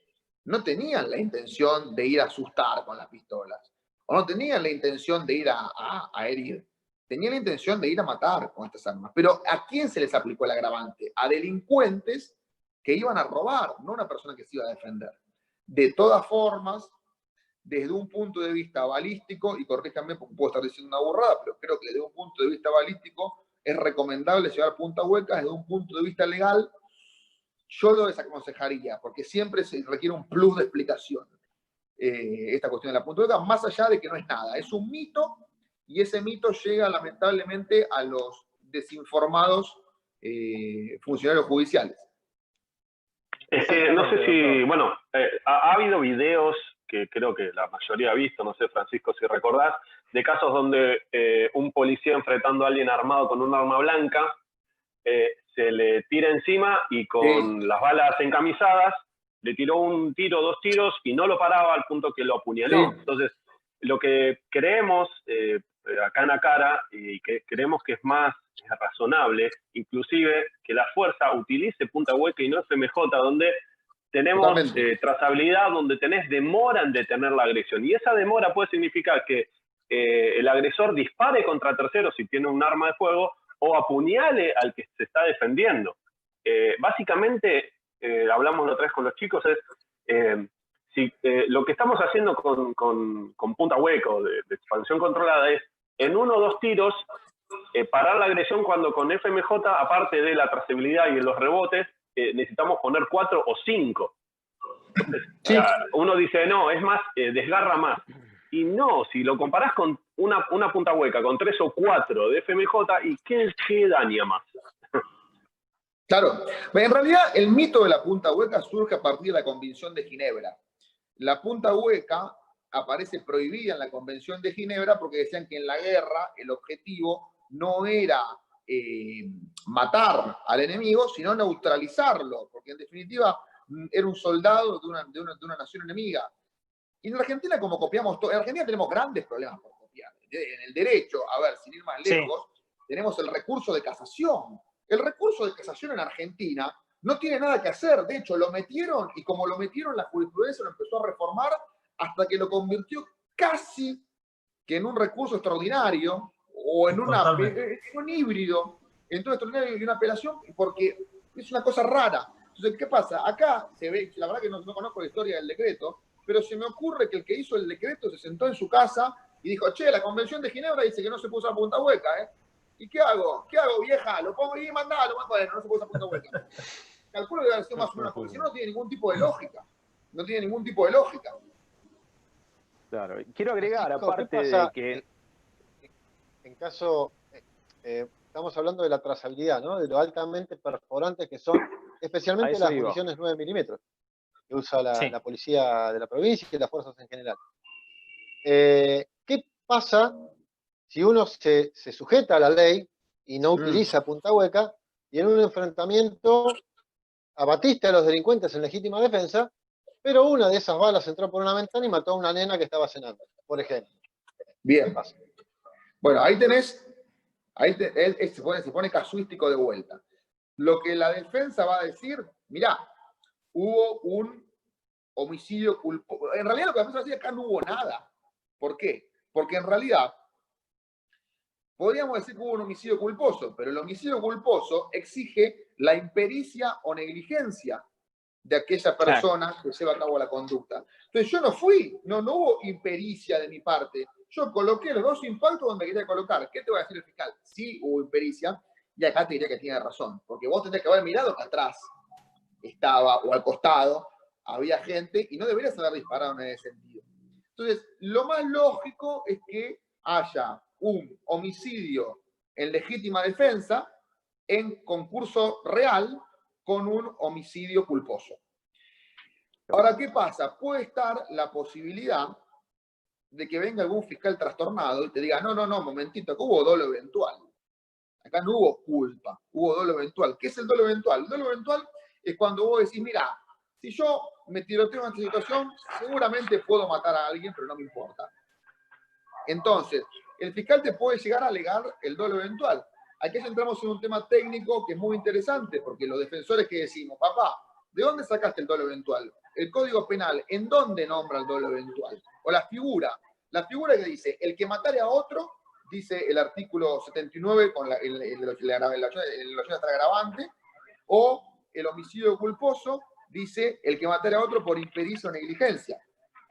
no tenían la intención de ir a asustar con las pistolas. O no tenían la intención de ir a herir. Tenían la intención de ir a matar con estas armas. Pero ¿a quién se les aplicó el agravante? A delincuentes que iban a robar, no a una persona que se iba a defender. De todas formas, desde un punto de vista balístico, y corríjanme porque puedo estar diciendo una burrada, pero creo que desde un punto de vista balístico es recomendable llevar punta hueca. Desde un punto de vista legal, yo lo desaconsejaría, porque siempre se requiere un plus de explicación esta cuestión de la punta hueca, más allá de que no es nada. Es un mito, y ese mito llega lamentablemente a los desinformados funcionarios judiciales. Es que no sé si, bueno, ha habido videos que creo que la mayoría ha visto, no sé, Francisco, si recordás, de casos donde un policía enfrentando a alguien armado con un arma blanca, se le tira encima y con las balas encamisadas le tiró un tiro, 2 tiros y no lo paraba al punto que lo apuñaló. Sí. Entonces, lo que creemos, acá en Acara y que creemos que es más razonable, inclusive que la fuerza utilice punta hueca y no FMJ, donde tenemos trazabilidad, donde tenés demora en detener la agresión. Y esa demora puede significar que el agresor dispare contra terceros si tiene un arma de fuego o apuñale al que se está defendiendo. Básicamente, hablamos la otra vez con los chicos, es lo que estamos haciendo con punta hueca o de expansión controlada es en 1 o 2 tiros parar la agresión cuando con FMJ, aparte de la trazabilidad y de los rebotes, necesitamos poner 4 o 5. Entonces, Sí. uno dice, no, es más, desgarra más. Y no, si lo comparás con una punta hueca, con 3 o 4 de FMJ, ¿y qué daña más? Claro, en realidad el mito de la punta hueca surge a partir de la Convención de Ginebra. La punta hueca aparece prohibida en la Convención de Ginebra porque decían que en la guerra el objetivo no era matar al enemigo, sino neutralizarlo, porque en definitiva era un soldado de una nación enemiga. Y en Argentina, como copiamos todo, en Argentina tenemos grandes problemas por copiar. En el derecho, a ver, sin ir más lejos, tenemos el recurso de casación. El recurso de casación en Argentina no tiene nada que hacer. De hecho, lo metieron, y como lo metieron, la jurisprudencia lo empezó a reformar hasta que lo convirtió casi que en un recurso extraordinario o en un híbrido entre un extraordinario y una apelación, porque es una cosa rara. Entonces, ¿qué pasa? Acá se ve, la verdad que no conozco la historia del decreto, pero se me ocurre que el que hizo el decreto se sentó en su casa y dijo, che, la Convención de Ginebra dice que no se puede usar punta hueca, ¿eh? ¿Y qué hago? ¿Qué hago, vieja? Lo pongo ahí y mandalo, bueno, no se puede usar punta hueca. Calculo que debe haber sido más o menos, porque si no, no tiene ningún tipo de lógica. No tiene ningún tipo de lógica. Claro, quiero agregar, Francisco, aparte de que... En caso, estamos hablando de la trazabilidad, ¿no? De lo altamente perforantes que son, especialmente las municiones 9 milímetros, que usa la policía de la provincia y las fuerzas en general. ¿Qué pasa si uno se sujeta a la ley y no utiliza punta hueca y en un enfrentamiento abatiste a los delincuentes en legítima defensa, pero una de esas balas entró por una ventana y mató a una nena que estaba cenando, por ejemplo? Bien. Bueno, ahí tenés, se pone casuístico de vuelta. Lo que la defensa va a decir, mirá, hubo un homicidio culposo. En realidad lo que la defensa va a decir, acá no hubo nada. ¿Por qué? Porque en realidad podríamos decir que hubo un homicidio culposo, pero el homicidio culposo exige la impericia o negligencia de aquella persona que lleva a cabo la conducta. Entonces yo no hubo impericia de mi parte. Yo coloqué los 2 impactos donde quería colocar. ¿Qué te va a decir el fiscal? Sí hubo impericia, y acá te diría que tiene razón, porque vos tendrías que haber mirado que atrás estaba, o al costado, había gente, y no deberías haber disparado en ese sentido. Entonces, lo más lógico es que haya un homicidio en legítima defensa en concurso real con un homicidio culposo. Ahora, ¿qué pasa? Puede estar la posibilidad de que venga algún fiscal trastornado y te diga, no, momentito, que hubo dolo eventual. Acá no hubo culpa, hubo dolo eventual. ¿Qué es el dolo eventual? El dolo eventual es cuando vos decís, mira, si yo me tiroteo en esta situación, seguramente puedo matar a alguien, pero no me importa. Entonces, el fiscal te puede llegar a alegar el dolo eventual. Aquí ya entramos en un tema técnico que es muy interesante, porque los defensores que decimos, papá, ¿de dónde sacaste el dolo eventual? El Código Penal, ¿en dónde nombra el dolo eventual? O la figura que dice, el que matare a otro, dice el artículo 79 con la agravante, o el homicidio culposo, dice el que matare a otro por impericia o negligencia.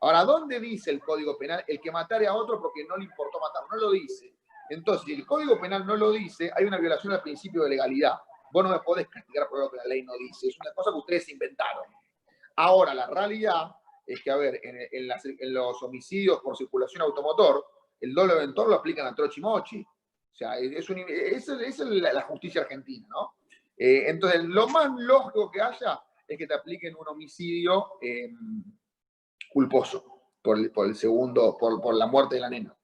Ahora, ¿dónde dice el Código Penal el que matare a otro porque no le importó matar? No lo dice. Entonces, si el Código Penal no lo dice, hay una violación al principio de legalidad. Vos no me podés castigar por lo que la ley no dice. Es una cosa que ustedes inventaron. Ahora, la realidad es que, a ver, en los homicidios por circulación automotor, el dolo eventual lo aplican a trochi mochi. O sea, esa es la justicia argentina, ¿no? Entonces, lo más lógico que haya es que te apliquen un homicidio culposo por la muerte de la nena.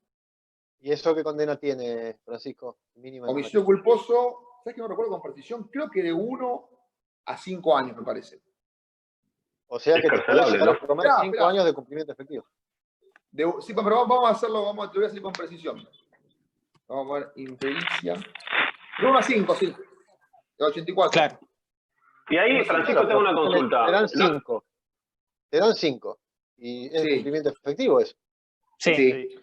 ¿Y eso qué condena tiene, Francisco? Mínima homicidio culposo, ¿sabes que no recuerdo con precisión? Creo que de 1 a 5 años, me parece. O sea que te puede llegar a tomar 5 años de cumplimiento efectivo. Sí, pero vamos a hacerlo, te voy a decir con precisión. Vamos a ver, impericia. De 1 a 5, sí. De 84. Claro. Y ahí, Francisco, tengo una consulta. Te dan 5. Te dan 5. Y es Sí. cumplimiento efectivo eso. Sí. Sí.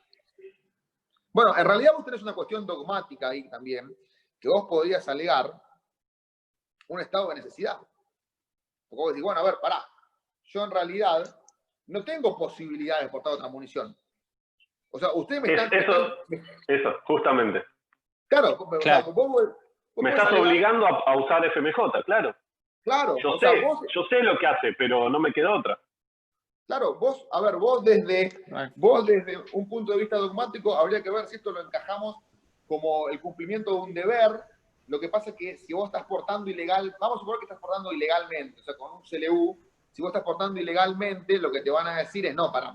Bueno, en realidad vos tenés una cuestión dogmática ahí también, que vos podrías alegar un estado de necesidad. Porque vos decís, bueno, a ver, pará. Yo en realidad no tengo posibilidad de portar otra munición. O sea, ustedes me están... Eso, justamente. Claro, Claro. O sea, vos Me estás alegar- obligando a usar FMJ, claro. Claro, Yo o sea, sé, vos... yo sé lo que hace, pero no me queda otra. Claro, vos desde un punto de vista dogmático habría que ver si esto lo encajamos como el cumplimiento de un deber. Lo que pasa es que si vos estás portando ilegal, vamos a suponer que estás portando ilegalmente, o sea, con un CLU, si vos estás portando ilegalmente, lo que te van a decir es, no, pará.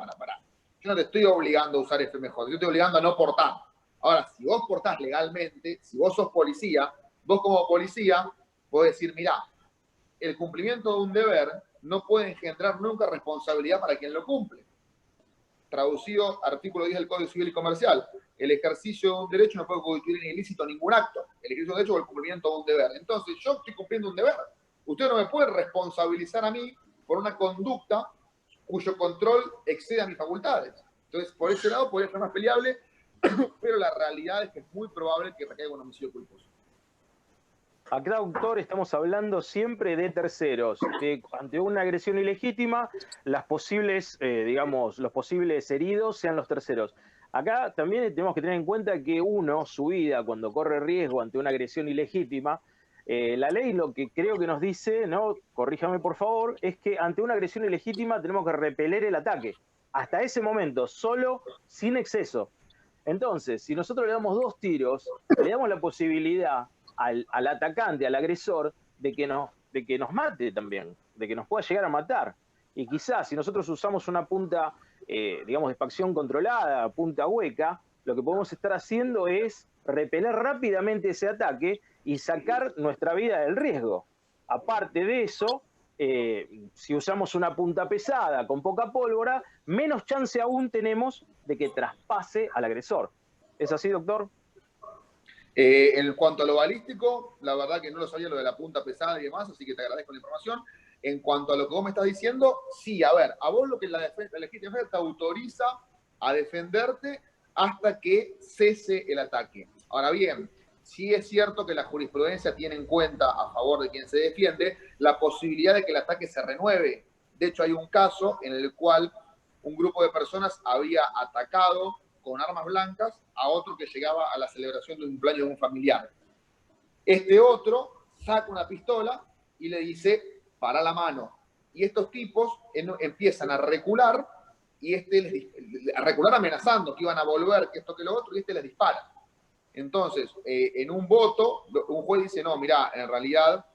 Yo no te estoy obligando a usar FMJ, yo te estoy obligando a no portar. Ahora, si vos portás legalmente, si vos sos policía, vos como policía podés decir, mirá, el cumplimiento de un deber no puede engendrar nunca responsabilidad para quien lo cumple. Traducido, artículo 10 del Código Civil y Comercial. El ejercicio de un derecho no puede constituir en ilícito ningún acto. El ejercicio de un derecho es el cumplimiento de un deber. Entonces, yo estoy cumpliendo un deber. Usted no me puede responsabilizar a mí por una conducta cuyo control excede a mis facultades. Entonces, por ese lado podría ser más peleable, pero la realidad es que es muy probable que recaiga un homicidio culposo. Acá, doctor, estamos hablando siempre de terceros, que ante una agresión ilegítima, las posibles, los posibles heridos sean los terceros. Acá también tenemos que tener en cuenta que uno, su vida, cuando corre riesgo ante una agresión ilegítima, la ley lo que creo que nos dice, ¿no? Corríjame por favor, es que ante una agresión ilegítima tenemos que repeler el ataque. Hasta ese momento, solo, sin exceso. Entonces, si nosotros le damos 2 tiros, le damos la posibilidad al atacante, al agresor, de que nos mate también, de que nos pueda llegar a matar. Y quizás si nosotros usamos una punta, de facción controlada, punta hueca, lo que podemos estar haciendo es repeler rápidamente ese ataque y sacar nuestra vida del riesgo. Aparte de eso, si usamos una punta pesada con poca pólvora, menos chance aún tenemos de que traspase al agresor. ¿Es así, doctor? En cuanto a lo balístico, la verdad que no lo sabía lo de la punta pesada y demás, así que te agradezco la información. En cuanto a lo que vos me estás diciendo, sí, a ver, a vos lo que la legítima defensa te autoriza a defenderte hasta que cese el ataque. Ahora bien, sí es cierto que la jurisprudencia tiene en cuenta, a favor de quien se defiende, la posibilidad de que el ataque se renueve. De hecho, hay un caso en el cual un grupo de personas había atacado con armas blancas a otro que llegaba a la celebración de un cumpleaños de un familiar. Este otro saca una pistola y le dice, para la mano. Y estos tipos empiezan a recular, y a recular amenazando que iban a volver, que esto, que lo otro, y les dispara. Entonces, en un voto, un juez dice, no, mirá, en realidad,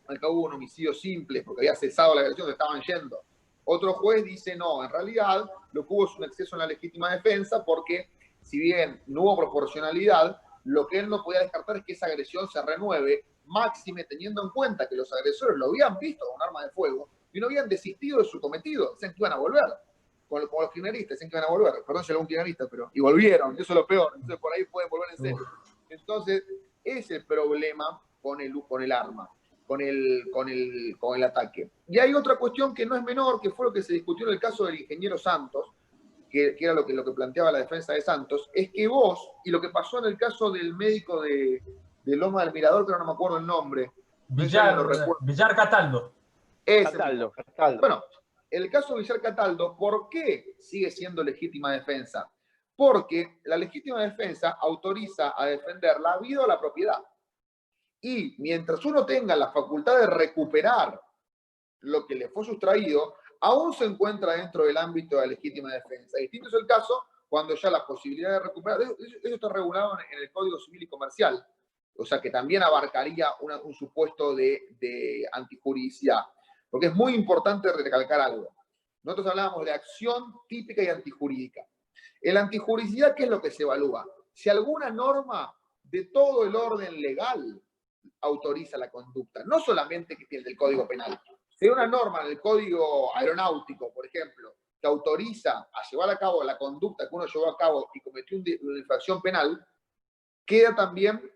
acá hubo un homicidio simple, porque había cesado la agresión, se estaban yendo. Otro juez dice, no, en realidad lo que hubo es un exceso en la legítima defensa porque, si bien no hubo proporcionalidad, lo que él no podía descartar es que esa agresión se renueve, máxime teniendo en cuenta que los agresores lo habían visto con un arma de fuego y no habían desistido de su cometido, decían que iban a volver, como los criminalistas, decían que iban a volver, perdón si algún criminalista, pero y volvieron, eso es lo peor, entonces por ahí pueden volver en serio. Entonces, ese es el problema con el arma. Con el ataque. Y hay otra cuestión que no es menor, que fue lo que se discutió en el caso del ingeniero Santos, que era lo que planteaba la defensa de Santos, es que vos, y lo que pasó en el caso del médico de Loma del Mirador, que no me acuerdo el nombre. Villar Cataldo. Cataldo. Bueno, el caso de Villar Cataldo, ¿por qué sigue siendo legítima defensa? Porque la legítima defensa autoriza a defender la vida o la propiedad. Y mientras uno tenga la facultad de recuperar lo que le fue sustraído, aún se encuentra dentro del ámbito de la legítima defensa. Distinto es el caso cuando ya la posibilidad de recuperar, eso está regulado en el Código Civil y Comercial, o sea que también abarcaría un supuesto de antijuridicidad. Porque es muy importante recalcar algo. Nosotros hablábamos de acción típica y antijurídica. En la antijuridicidad, ¿qué es lo que se evalúa? Si alguna norma de todo el orden legal autoriza la conducta, no solamente que tiene el Código Penal. Si hay una norma en el Código Aeronáutico, por ejemplo, que autoriza a llevar a cabo la conducta que uno llevó a cabo y cometió una infracción penal, queda también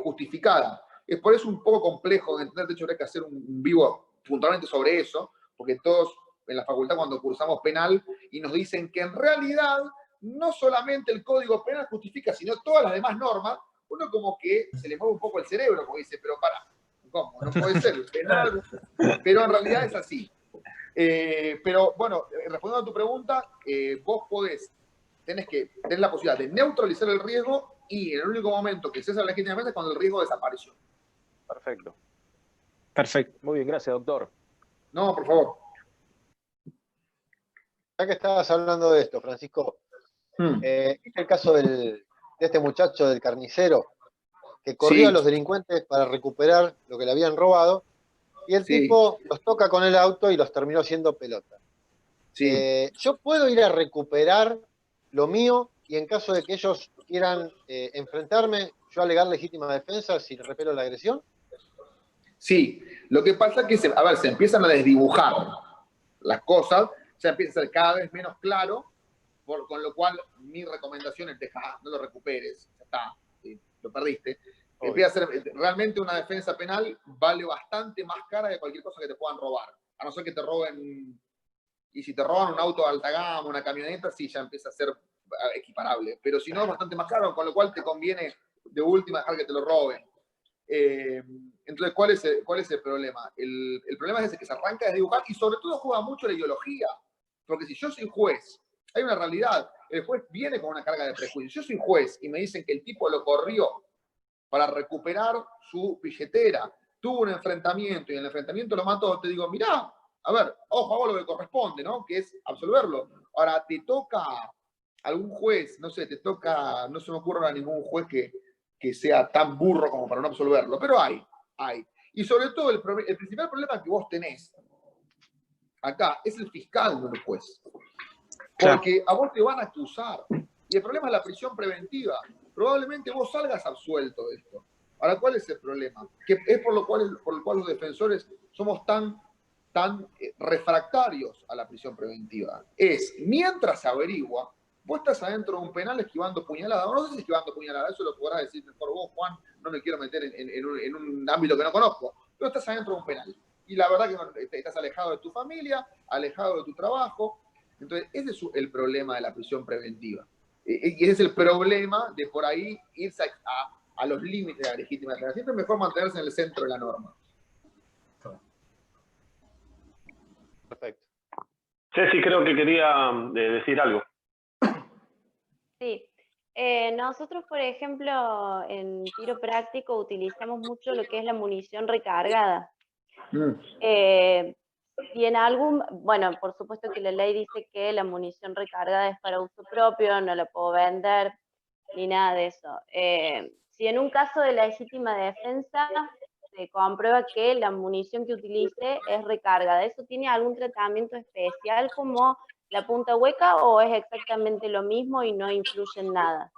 justificada. Es por eso un poco complejo de entender, de hecho habría que hacer un vivo puntualmente sobre eso, porque todos en la facultad cuando cursamos penal y nos dicen que en realidad no solamente el Código Penal justifica, sino todas las demás normas, uno como que se le mueve un poco el cerebro, porque dice, pero para, ¿cómo? No puede ser el penal, pero en realidad es así. Pero bueno, respondiendo a tu pregunta, vos tenés la posibilidad de neutralizar el riesgo y en el único momento que cesa la legítima defensa es cuando el riesgo desapareció. Perfecto. Perfecto. Muy bien, gracias, doctor. No, por favor. Ya que estabas hablando de esto, Francisco, es el caso de este muchacho del carnicero que corrió a los delincuentes para recuperar lo que le habían robado y el tipo los toca con el auto y los terminó haciendo pelota. Yo puedo ir a recuperar lo mío y en caso de que ellos quieran enfrentarme, yo alegar legítima defensa si repelo la agresión. Sí, lo que pasa es que se empiezan a desdibujar las cosas, se empieza a ser cada vez menos claro, con lo cual mi recomendación es no lo recuperes, ya está, lo perdiste. Empieza a ser, realmente una defensa penal vale bastante más cara que cualquier cosa que te puedan robar, a no ser que te roben, y si te roban un auto de alta gama, una camioneta, sí, ya empieza a ser equiparable, pero si no es bastante más caro, con lo cual te conviene de última dejar que te lo roben. Entonces, ¿cuál es el problema? El problema es ese, que se arranca a desdibujar y sobre todo juega mucho la ideología. Porque si yo soy juez, hay una realidad, el juez viene con una carga de prejuicio. Yo soy juez y me dicen que el tipo lo corrió para recuperar su billetera, tuvo un enfrentamiento y en el enfrentamiento lo mató, te digo, mirá, a ver, ojo, hago lo que corresponde, ¿no? Que es absolverlo. Ahora, te toca algún juez, no sé, no se me ocurre a ningún juez que sea tan burro como para no absolverlo, pero hay. Y sobre todo, el principal problema que vos tenés acá es el fiscal, no el juez. Porque a vos te van a acusar. Y el problema es la prisión preventiva. Probablemente vos salgas absuelto de esto. Ahora, ¿cuál es el problema? Que es por lo cual los defensores somos tan refractarios a la prisión preventiva. Mientras se averigua, vos estás adentro de un penal esquivando puñalada. No sé si esquivando puñalada, eso lo podrás decir mejor vos, Juan. No me quiero meter en un ámbito que no conozco. Pero estás adentro de un penal. Y la verdad que estás alejado de tu familia, alejado de tu trabajo. Entonces, ese es el problema de la prisión preventiva. Y ese es el problema de por ahí irse a los límites de la legítima defensa. Siempre es mejor mantenerse en el centro de la norma. Perfecto. Ceci, creo que quería decir algo. Sí. Nosotros, por ejemplo, en tiro práctico utilizamos mucho lo que es la munición recargada. Y bueno, por supuesto que la ley dice que la munición recargada es para uso propio, no la puedo vender, ni nada de eso. Si en un caso de legítima defensa se comprueba que la munición que utilice es recargada, ¿eso tiene algún tratamiento especial como la punta hueca o es exactamente lo mismo y no influye en nada?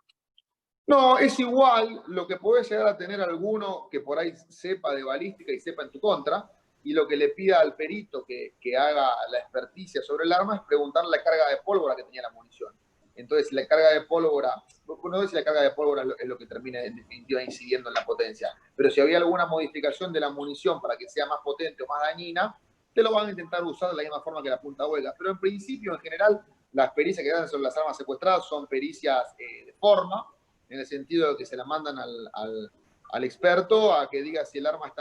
No, es igual. Lo que puede llegar a tener alguno que por ahí sepa de balística y sepa en tu contra, y lo que le pida al perito que haga la experticia sobre el arma es preguntarle la carga de pólvora que tenía la munición. Entonces, si la carga de pólvora, no sé si la carga de pólvora es lo que termina en definitiva incidiendo en la potencia, pero si había alguna modificación de la munición para que sea más potente o más dañina, te lo van a intentar usar de la misma forma que la punta hueca. Pero en principio, en general, las pericias que dan sobre las armas secuestradas son pericias de forma, en el sentido de que se la mandan al experto a que diga si el arma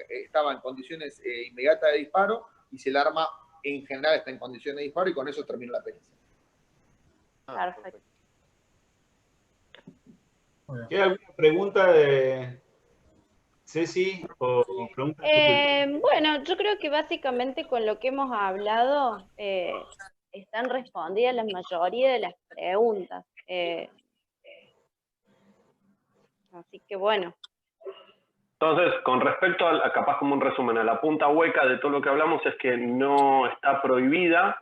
estaba en condiciones inmediatas de disparo y si el arma en general está en condiciones de disparo, y con eso termina la pericia. Perfecto. ¿Queda alguna pregunta de Ceci o pregunta? Bueno, yo creo que básicamente con lo que hemos hablado están respondidas la mayoría de las preguntas. Así que bueno. Entonces, con respecto a, capaz como un resumen, a la punta hueca de todo lo que hablamos es que no está prohibida,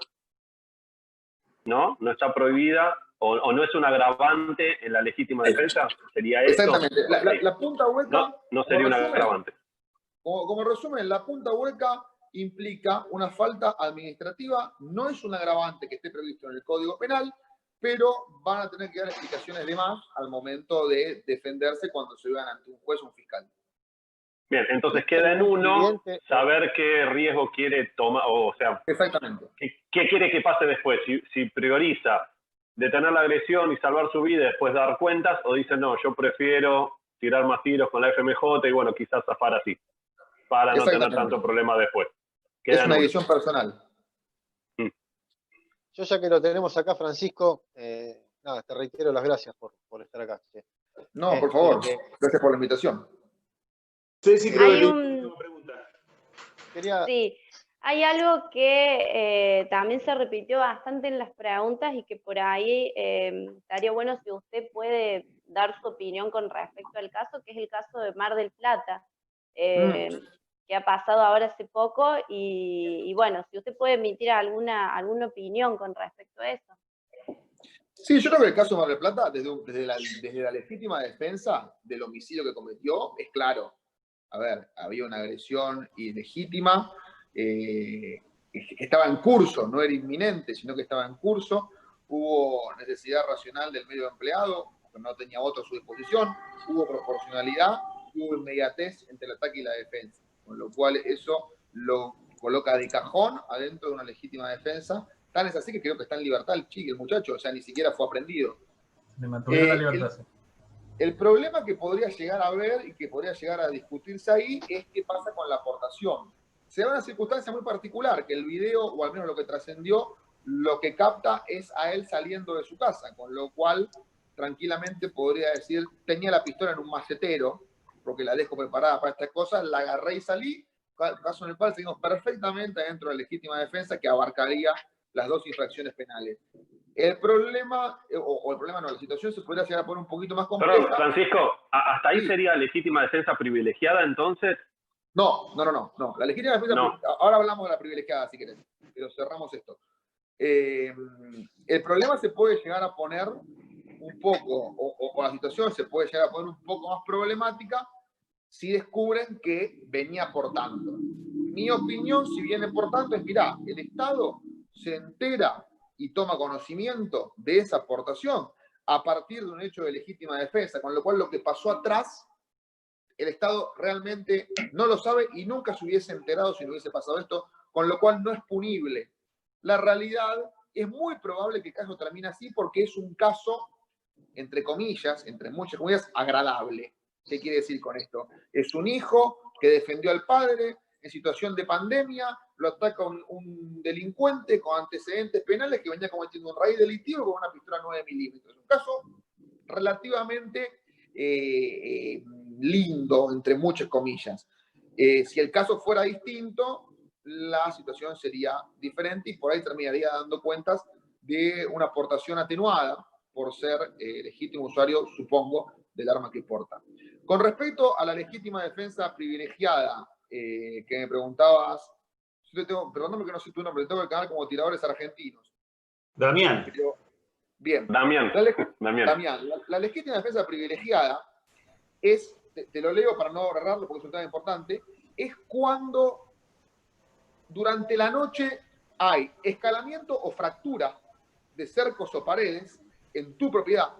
¿no? No está prohibida o no es un agravante en la legítima defensa, ¿sería eso? Exactamente. La punta hueca... No sería un agravante. Como resumen, la punta hueca implica una falta administrativa, no es un agravante que esté previsto en el Código Penal, pero van a tener que dar explicaciones de más al momento de defenderse cuando se vean ante un juez o un fiscal. Bien, entonces queda en uno saber qué riesgo quiere tomar, o sea, exactamente. ¿Qué quiere que pase después? Si prioriza detener la agresión y salvar su vida y después dar cuentas, o dice, no, yo prefiero tirar más tiros con la FMJ y bueno, quizás zafar así, para no tener tanto problema después. Es una decisión personal. Yo ya que lo tenemos acá, Francisco, nada, te reitero las gracias por estar acá. Sí. No, por favor, gracias por la invitación. Sí, creo Hay que un... Quería... Sí, hay algo que también se repitió bastante en las preguntas y que por ahí estaría bueno si usted puede dar su opinión con respecto al caso, que es el caso de Mar del Plata, que ha pasado ahora hace poco y bueno, si usted puede emitir alguna opinión con respecto a eso. Sí, yo creo que el caso de Mar del Plata, desde la legítima defensa del homicidio que cometió, es claro. A ver, había una agresión ilegítima que estaba en curso, no era inminente, sino que estaba en curso. Hubo necesidad racional del medio empleado, porque no tenía otro a su disposición. Hubo proporcionalidad, hubo inmediatez entre el ataque y la defensa. Con lo cual eso lo coloca de cajón adentro de una legítima defensa. Tan es así que creo que está en libertad el muchacho, o sea, ni siquiera fue aprendido. Le mantuvieron la libertad. El problema que podría llegar a ver y que podría llegar a discutirse ahí es qué pasa con la aportación. Se da una circunstancia muy particular, que el video, o al menos lo que trascendió, lo que capta es a él saliendo de su casa, con lo cual tranquilamente podría decir, tenía la pistola en un macetero, porque la dejo preparada para estas cosas, la agarré y salí, caso en el cual seguimos perfectamente dentro de la legítima defensa que abarcaría las dos infracciones penales. El problema, la situación se podría llegar a poner un poquito más compleja. Perdón, Francisco, ¿hasta ahí sería legítima defensa privilegiada entonces? No. La legítima defensa, no. Ahora hablamos de la privilegiada si querés, pero cerramos esto. El problema se puede llegar a poner un poco, o la situación se puede llegar a poner un poco más problemática si descubren que venía aportando. Mi opinión, si viene aportando, es, mirá, el Estado se entera y toma conocimiento de esa aportación a partir de un hecho de legítima defensa, con lo cual lo que pasó atrás, el Estado realmente no lo sabe y nunca se hubiese enterado si no hubiese pasado esto, con lo cual no es punible. La realidad es muy probable que el caso termine así porque es un caso, entre comillas, entre muchas comillas, agradable. ¿Qué quiere decir con esto? Es un hijo que defendió al padre en situación de pandemia, lo ataca un delincuente con antecedentes penales que venía cometiendo un raíz delictivo con una pistola 9 milímetros. Un caso relativamente lindo, entre muchas comillas. Si el caso fuera distinto, la situación sería diferente y por ahí terminaría dando cuentas de una aportación atenuada por ser legítimo usuario, supongo, del arma que porta. Con respecto a la legítima defensa privilegiada que me preguntabas, perdóname que no sé tu nombre, tengo el canal como Tiradores Argentinos. Damián. Pero, bien. Damián. La legítima defensa privilegiada es, te lo leo para no agarrarlo porque es un tema importante, es cuando durante la noche hay escalamiento o fractura de cercos o paredes en tu propiedad,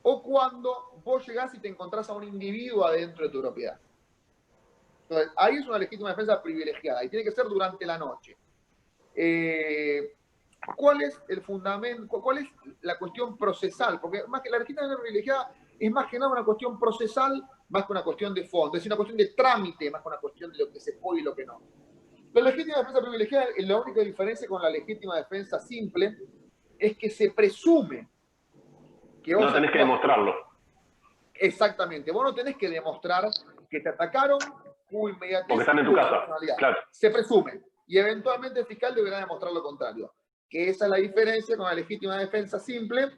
o cuando vos llegás y te encontrás a un individuo adentro de tu propiedad. Entonces, ahí es una legítima defensa privilegiada y tiene que ser durante la noche. ¿Cuál es el fundamento? ¿Cuál es la cuestión procesal? Porque más que la legítima defensa privilegiada es más que nada una cuestión procesal, más que una cuestión de fondo. Es una cuestión de trámite, más que una cuestión de lo que se puede y lo que no. La legítima defensa privilegiada, la única diferencia con la legítima defensa simple es que se presume que vos no tenés que demostrarlo. Exactamente. Vos no tenés que demostrar que te atacaron, inmediatamente. Porque están en tu casa. Claro. Se presume. Y eventualmente el fiscal deberá demostrar lo contrario. Que esa es la diferencia con la legítima defensa simple,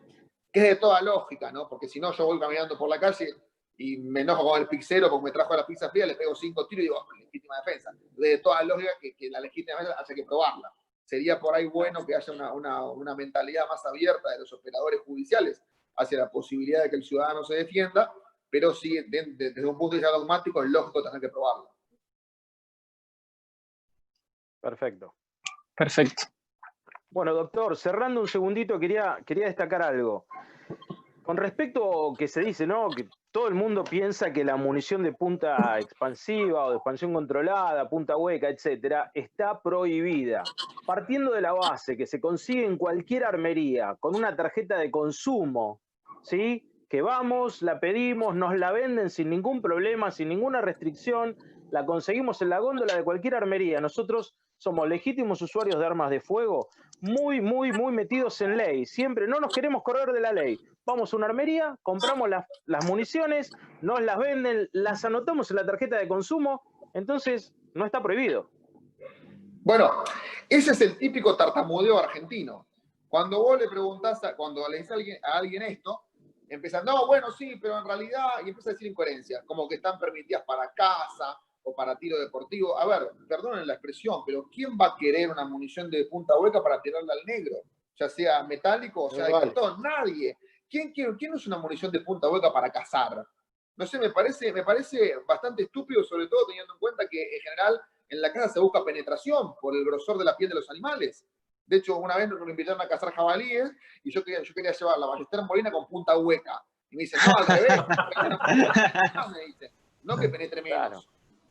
que es de toda lógica, ¿no? Porque si no, yo voy caminando por la calle y me enojo con el pizzero porque me trajo la pizza fría, le pego 5 tiros y digo, legítima defensa. De toda lógica que la legítima defensa hace que probarla. Sería por ahí bueno que haya una mentalidad más abierta de los operadores judiciales hacia la posibilidad de que el ciudadano se defienda, pero sí, desde un punto de vista dogmático, es lógico tener que probarlo. Perfecto. Perfecto. Bueno, doctor, cerrando un segundito, quería destacar algo. Con respecto a que se dice, ¿no? Que todo el mundo piensa que la munición de punta expansiva o de expansión controlada, punta hueca, etcétera, está prohibida. Partiendo de la base que se consigue en cualquier armería con una tarjeta de consumo, ¿sí? Que vamos, la pedimos, nos la venden sin ningún problema, sin ninguna restricción, la conseguimos en la góndola de cualquier armería. Nosotros somos legítimos usuarios de armas de fuego, muy metidos en ley. Siempre no nos queremos correr de la ley. Vamos a una armería, compramos las municiones, nos las venden, las anotamos en la tarjeta de consumo, entonces no está prohibido. Bueno, ese es el típico tartamudeo argentino. Cuando vos le preguntás, cuando le dices a alguien esto, empiezan, no, bueno, sí, pero en realidad, y empieza a decir incoherencias, como que están permitidas para caza o para tiro deportivo. A ver, perdonen la expresión, pero ¿quién va a querer una munición de punta hueca para tirarla al negro? Ya sea metálico o sea de cartón, nadie. ¿Quién usa una munición de punta hueca para cazar? No sé, me parece bastante estúpido, sobre todo teniendo en cuenta que en general en la caza se busca penetración por el grosor de la piel de los animales. De hecho, una vez nos invitaron a cazar jabalíes y yo quería llevar la ballestera molina con punta hueca. Y me dicen, no, al revés. Me dicen, no que penetre menos. Claro.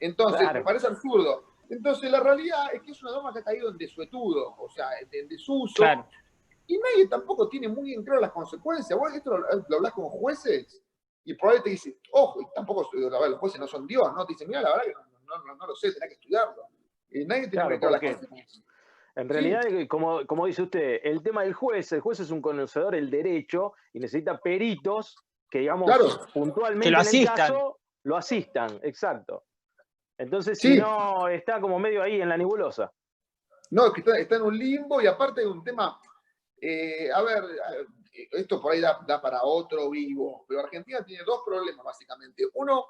Entonces, me parece absurdo. Entonces, la realidad es que es una norma que ha caído en desuetudo, o sea, en desuso. Claro. Y nadie tampoco tiene muy en claro las consecuencias. Vos esto lo hablas con jueces y probablemente te dicen, ojo, y tampoco los jueces no son Dios, ¿no? Te dicen, mira, la verdad que no lo sé, tenés que estudiarlo. Nadie tiene muy claro las consecuencias. En realidad, sí, como dice usted, el tema del juez, el juez es un conocedor del derecho y necesita peritos que, digamos, puntualmente que en el caso lo asistan, exacto. Entonces, si no, está como medio ahí en la nebulosa. No, es que está en un limbo y aparte de un tema, a ver, esto por ahí da para otro vivo, pero Argentina tiene dos problemas básicamente. Uno,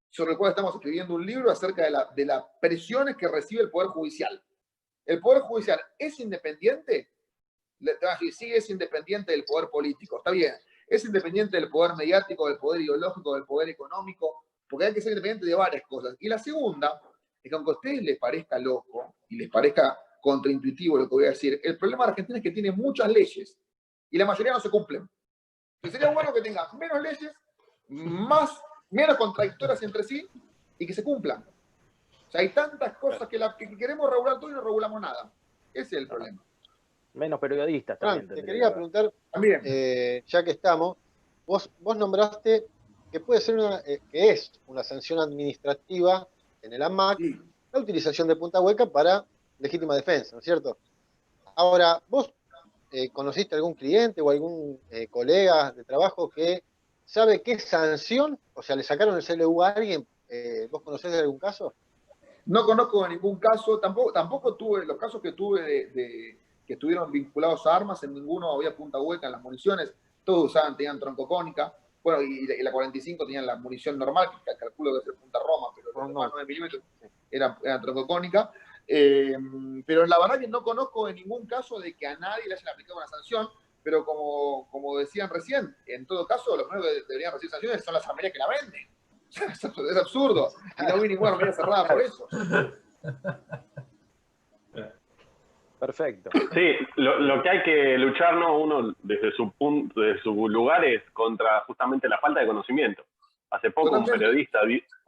sobre el cual estamos escribiendo un libro acerca de las presiones que recibe el Poder Judicial. ¿El Poder Judicial es independiente? Te vas a decir, sí, es independiente del poder político, está bien. Es independiente del poder mediático, del poder ideológico, del poder económico, porque hay que ser independiente de varias cosas. Y la segunda es que aunque a ustedes les parezca loco y les parezca contraintuitivo lo que voy a decir, el problema de Argentina es que tiene muchas leyes y la mayoría no se cumplen. Y sería bueno que tenga menos leyes, menos contradictorias entre sí y que se cumplan. O sea, hay tantas cosas que queremos regular todo y no regulamos nada. Ese es el problema. Menos periodistas también. Te quería preguntar, ya que estamos, vos nombraste que puede ser que es una sanción administrativa en el AMAC, la utilización de punta hueca para legítima defensa, ¿no es cierto? Ahora, ¿vos conociste algún cliente o algún colega de trabajo que sabe qué sanción, o sea, le sacaron el CLU a alguien? ¿Vos conocés de algún caso? No conozco ningún caso, tampoco tuve los casos que tuve que estuvieron vinculados a armas, en ninguno había punta hueca en las municiones, todos tenían troncocónica, bueno, y la 45 tenían la munición normal, que calculo que es el punta Roma, pero los demás 9 milímetros eran troncocónica, pero la verdad que no conozco en ningún caso de que a nadie le hayan aplicado una sanción, pero como decían recién, en todo caso, los primeros que deberían recibir sanciones son las armerías que la venden. Es absurdo. Y no vi ninguna armería cerrada por eso. Perfecto. Sí, lo que hay que luchar, ¿no? Uno desde su lugar es contra justamente la falta de conocimiento. Hace poco un periodista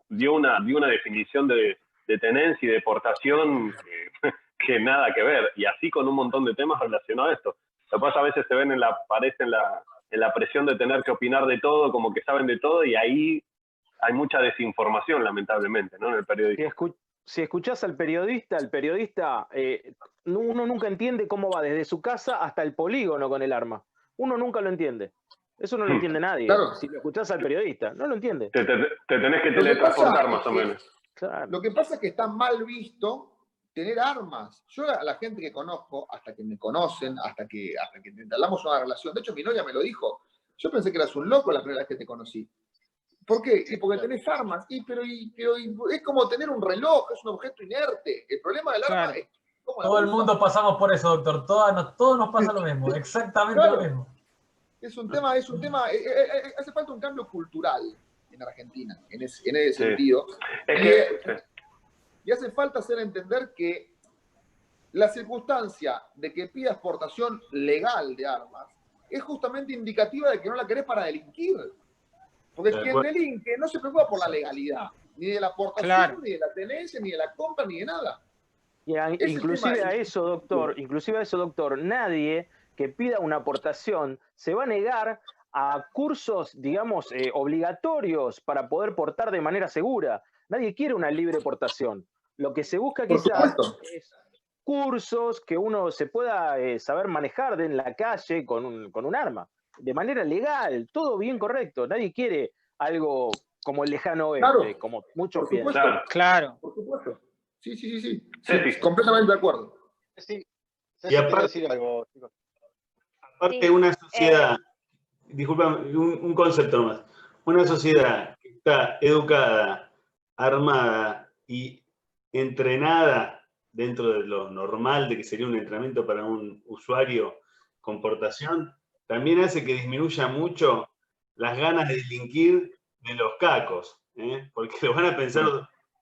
dio una definición de tenencia y deportación que nada que ver, y así con un montón de temas relacionados a esto. Lo que pasa, a veces se ven aparece en la presión de tener que opinar de todo, como que saben de todo, y ahí hay mucha desinformación, lamentablemente, ¿no? En el periodismo. Si escuchás al periodista, uno nunca entiende cómo va desde su casa hasta el polígono con el arma. Uno nunca lo entiende. Eso no lo entiende nadie. Claro. Si lo escuchás al periodista, no lo entiende. Te tenés que teletransportar más o menos. Claro. Lo que pasa es que está mal visto tener armas. Yo a la gente que conozco, hasta que me conocen, hasta que entablamos una relación, de hecho mi novia me lo dijo, yo pensé que eras un loco la primera vez que te conocí. ¿Por qué? Porque tenés armas. Pero es como tener un reloj, es un objeto inerte. El problema del arma es... Todo el mundo pasamos por eso, doctor. Todos nos pasa lo mismo, exactamente lo mismo. Es un tema, hace falta un cambio cultural en Argentina, en ese sentido. Y hace falta hacer entender que la circunstancia de que pida exportación legal de armas es justamente indicativa de que no la querés para delinquir. Porque quien delinque no se preocupa por la legalidad, ni de la aportación, ni de la tenencia, ni de la compra, ni de nada. Inclusive a eso, doctor, nadie que pida una aportación se va a negar a cursos, digamos, obligatorios para poder portar de manera segura. Nadie quiere una libre portación. Lo que se busca quizás es cursos que uno se pueda saber manejar en la calle con un arma, de manera legal, todo bien correcto. Nadie quiere algo como el lejano oeste, como muchos piensan. Claro. Por supuesto. Sí, completamente de acuerdo. Sí, y aparte, decir algo, chicos. Aparte una sociedad, disculpame, un concepto nomás, una sociedad que está educada, armada y entrenada dentro de lo normal de que sería un entrenamiento para un usuario con portación, también hace que disminuya mucho las ganas de delinquir de los cacos, porque lo van a pensar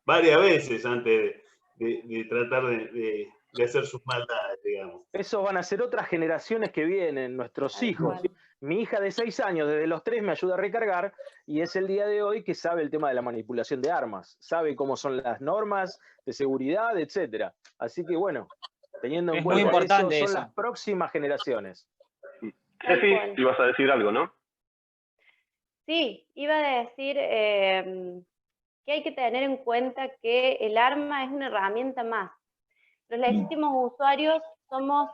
varias veces antes de tratar de hacer sus maldades, digamos. Eso van a ser otras generaciones que vienen, nuestros hijos. Mi hija de 6 años, desde los 3, me ayuda a recargar y es el día de hoy que sabe el tema de la manipulación de armas, sabe cómo son las normas de seguridad, etcétera. Así que bueno, teniendo en cuenta eso, son las próximas generaciones. Ceci, ibas a decir algo, ¿no? Sí, iba a decir que hay que tener en cuenta que el arma es una herramienta más. Los legítimos usuarios somos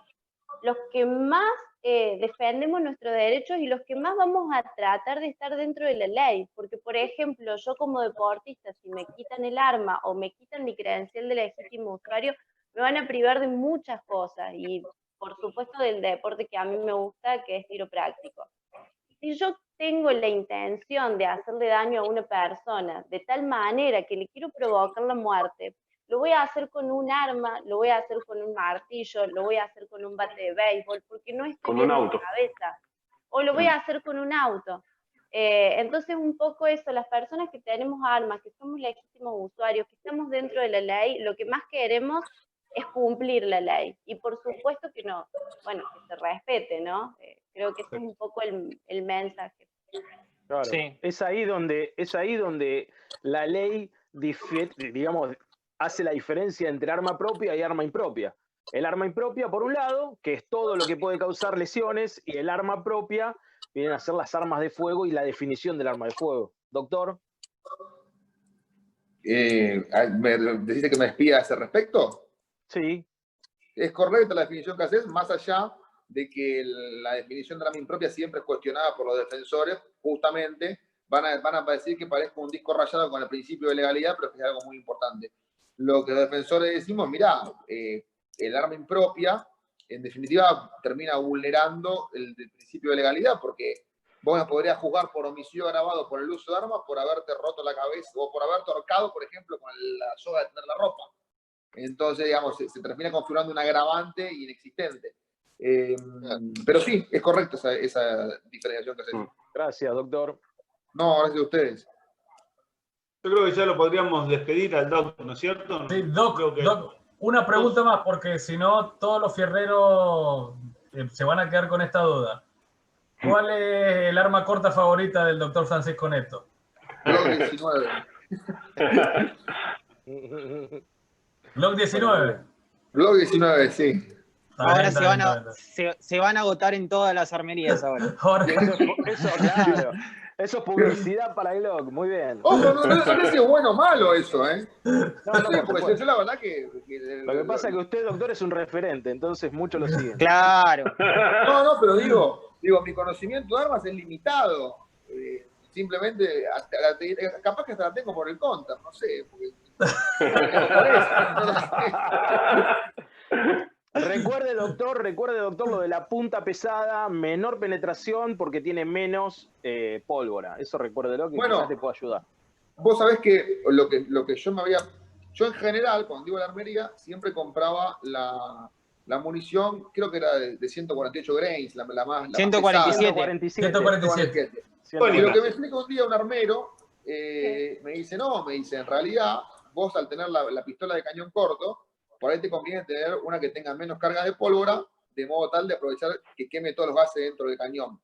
los que más defendemos nuestros derechos y los que más vamos a tratar de estar dentro de la ley, porque por ejemplo, yo como deportista, si me quitan el arma o me quitan mi credencial de legítimo usuario, me van a privar de muchas cosas y por supuesto del deporte que a mí me gusta, que es tiro práctico. Si yo tengo la intención de hacerle daño a una persona de tal manera que le quiero provocar la muerte, lo voy a hacer con un arma, lo voy a hacer con un martillo, lo voy a hacer con un bate de béisbol, porque no estoy en mi cabeza. O lo voy a hacer con un auto. Entonces, un poco eso, las personas que tenemos armas, que somos legítimos usuarios, que estamos dentro de la ley, lo que más queremos es cumplir la ley. Y por supuesto que no, bueno, que se respete, ¿no? Creo que ese es un poco el mensaje. Claro. Sí. Es ahí donde la ley, digamos, hace la diferencia entre arma propia y arma impropia. El arma impropia, por un lado, que es todo lo que puede causar lesiones, y el arma propia vienen a ser las armas de fuego y la definición del arma de fuego. Doctor. ¿Me decís que me despida a ese respecto? Sí. Es correcta la definición que haces, más allá de que la definición de arma impropia siempre es cuestionada por los defensores, justamente van a decir que parezca un disco rayado con el principio de legalidad, pero que es algo muy importante. Lo que los defensores decimos, mirá, el arma impropia, en definitiva, termina vulnerando el principio de legalidad, porque vos no podrías juzgar por homicidio agravado por el uso de armas por haberte roto la cabeza o por haberte ahorcado, por ejemplo, con la soga de tener la ropa. Entonces, digamos, se termina configurando un agravante inexistente. Pero sí, es correcto esa diferenciación que haces. Gracias, doctor. No, gracias a ustedes. Yo creo que ya lo podríamos despedir al Doc, ¿no es cierto? Sí, Doc, una pregunta más, porque si no, todos los fierreros se van a quedar con esta duda. ¿Cuál es el arma corta favorita del doctor Francisco Neto? Glock 19. Glock 19. Glock 19, sí. Ahora se van a agotar en todas las armerías ahora. Eso, claro. Eso es publicidad para Glock, muy bien. Ojo, no sé si es bueno o malo eso, ¿eh? No, porque yo la verdad que lo que pasa es que usted, doctor, es un referente, entonces muchos lo siguen. Claro. No, pero digo, mi conocimiento de armas es limitado. Simplemente, capaz que hasta la tengo por el counter, no sé. Recuerde, doctor, lo de la punta pesada, menor penetración porque tiene menos pólvora. Eso recuérdelo, que quizás te pueda ayudar. Vos sabés que lo que yo en general, cuando digo la armería, siempre compraba la munición, creo que era de 148 grains, la más 147. Y lo que me explica un día un armero, me dice, en realidad, vos al tener la pistola de cañón corto, por ahí te conviene tener una que tenga menos carga de pólvora, de modo tal de aprovechar que queme todos los gases dentro del cañón.